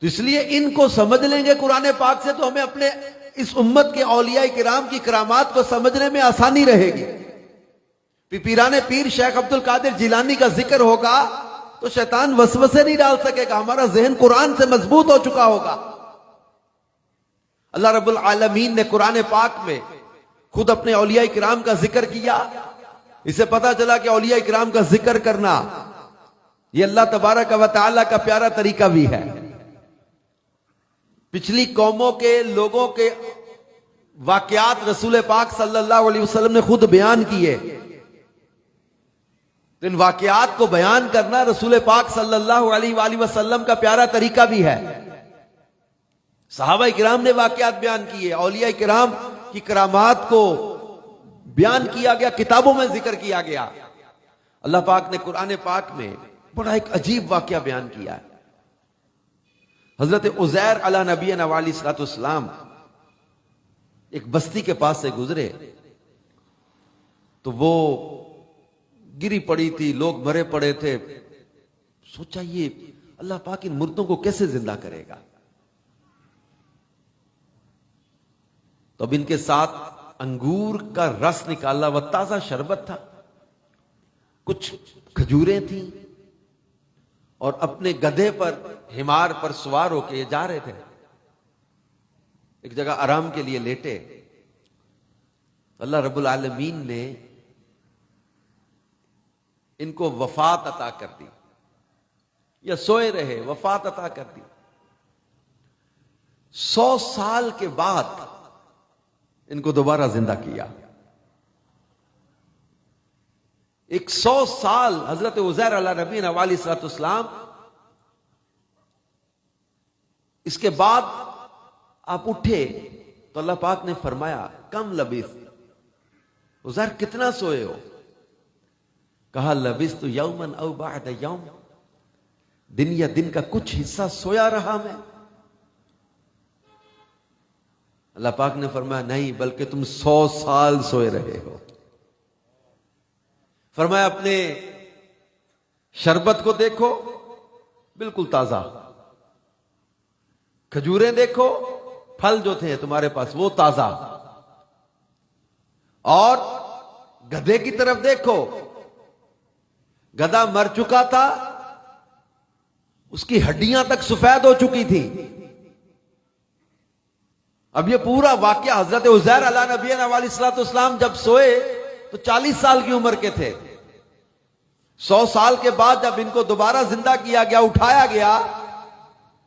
تو اس لیے ان کو سمجھ لیں گے قرآن پاک سے تو ہمیں اپنے اس امت کے اولیاء کرام کی کرامات کو سمجھنے میں آسانی رہے گی. پیران پیر شیخ عبد القادر جیلانی کا ذکر ہوگا تو شیطان وسوسے نہیں ڈال سکے گا، ہمارا ذہن قرآن سے مضبوط ہو چکا ہوگا. اللہ رب العالمین نے قرآن پاک میں خود اپنے اولیاء کرام کا ذکر کیا. اسے پتا چلا کہ اولیاء کرام کا ذکر کرنا یہ اللہ تبارک و تعالی کا پیارا طریقہ بھی ہے. پچھلی قوموں کے لوگوں کے واقعات رسول پاک صلی اللہ علیہ وسلم نے خود بیان کیے. ان واقعات کو بیان کرنا رسول پاک صلی اللہ علیہ وآلہ وسلم کا پیارا طریقہ بھی ہے. صحابہ کرام نے واقعات بیان کیے، اولیاء کرام کی کرامات کو بیان کیا گیا، کتابوں میں ذکر کیا گیا. اللہ پاک نے قرآن پاک میں بڑا ایک عجیب واقعہ بیان کیا ہے. حضرت عزیر علیہ نبینا علیہ الصلوۃ والسلام ایک بستی کے پاس سے گزرے تو وہ گری پڑی تھی، لوگ مرے پڑے تھے. سوچا یہ اللہ پاک ان مردوں کو کیسے زندہ کرے گا. تو اب ان کے ساتھ انگور کا رس نکالا، وہ تازہ شربت تھا، کچھ کھجوریں تھیں، اور اپنے گدھے پر، حمار پر سوار ہو کے یہ جا رہے تھے. ایک جگہ آرام کے لیے لیٹے. اللہ رب العالمین نے ان کو وفات عطا کر دی، یا سوئے رہے، وفات عطا کر دی. 100 سال کے بعد ان کو دوبارہ زندہ کیا. 100 سال حضرت عزیر علیہ نبینا علیہ الصلوۃ والسلام، اس کے بعد آپ اٹھے تو اللہ پاک نے فرمایا کم لبثت، عزیر کتنا سوئے ہو؟ کہا لبثت یوما او بعد یوم، دن یا دن کا کچھ حصہ سویا رہا میں. اللہ پاک نے فرمایا نہیں، بلکہ تم 100 سال سوئے رہے ہو۔ فرمایا اپنے شربت کو دیکھو، بالکل تازہ، کھجوریں دیکھو، پھل جو تھے تمہارے پاس وہ تازہ، اور گدھے کی طرف دیکھو، گدھا مر چکا تھا، اس کی ہڈیاں تک سفید ہو چکی تھی۔ اب یہ پورا واقعہ حضرت عزیر علیہ نبینا علیہ الصلوۃ والسلام جب سوئے تو 40 سال کی عمر کے تھے۔ 100 سال کے بعد جب ان کو دوبارہ زندہ کیا گیا، اٹھایا گیا،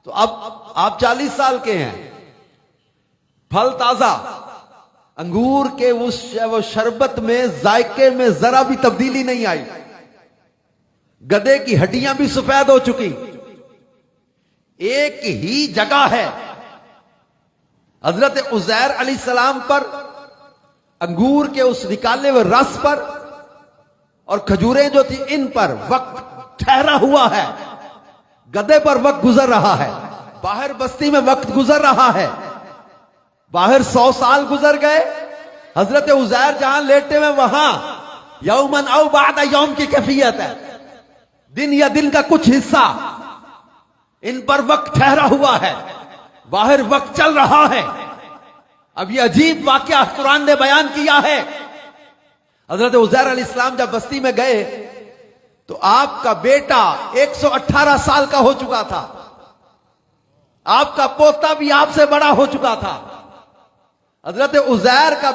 تو اب آپ 40 سال کے ہیں، پھل تازہ، انگور کے وہ شربت میں ذائقے میں ذرا بھی تبدیلی نہیں آئی، گدھے کی ہڈیاں بھی سفید ہو چکی، ایک ہی جگہ ہے حضرت عزیر علیہ السلام پر، انگور کے اس نکالے ہوئے رس پر اور کھجوریں جو تھی ان پر وقت ٹھہرا ہوا ہے، گدھے پر وقت گزر رہا ہے، باہر بستی میں وقت گزر رہا ہے، باہر 100 سال گزر گئے، حضرت عزیر جہاں لیٹے ہوئے وہاں یومن او بعد یوم کی کیفیت ہے، دن یا دن کا کچھ حصہ، ان پر وقت ٹھہرا ہوا ہے، باہر وقت چل رہا ہے۔ اب یہ عجیب واقعہ قرآن نے بیان کیا ہے۔ حضرت عزیر علیہ السلام جب بستی میں گئے تو آپ کا بیٹا 118 سال کا ہو چکا تھا، آپ کا پوتا بھی آپ سے بڑا ہو چکا تھا۔ حضرت عزیر کا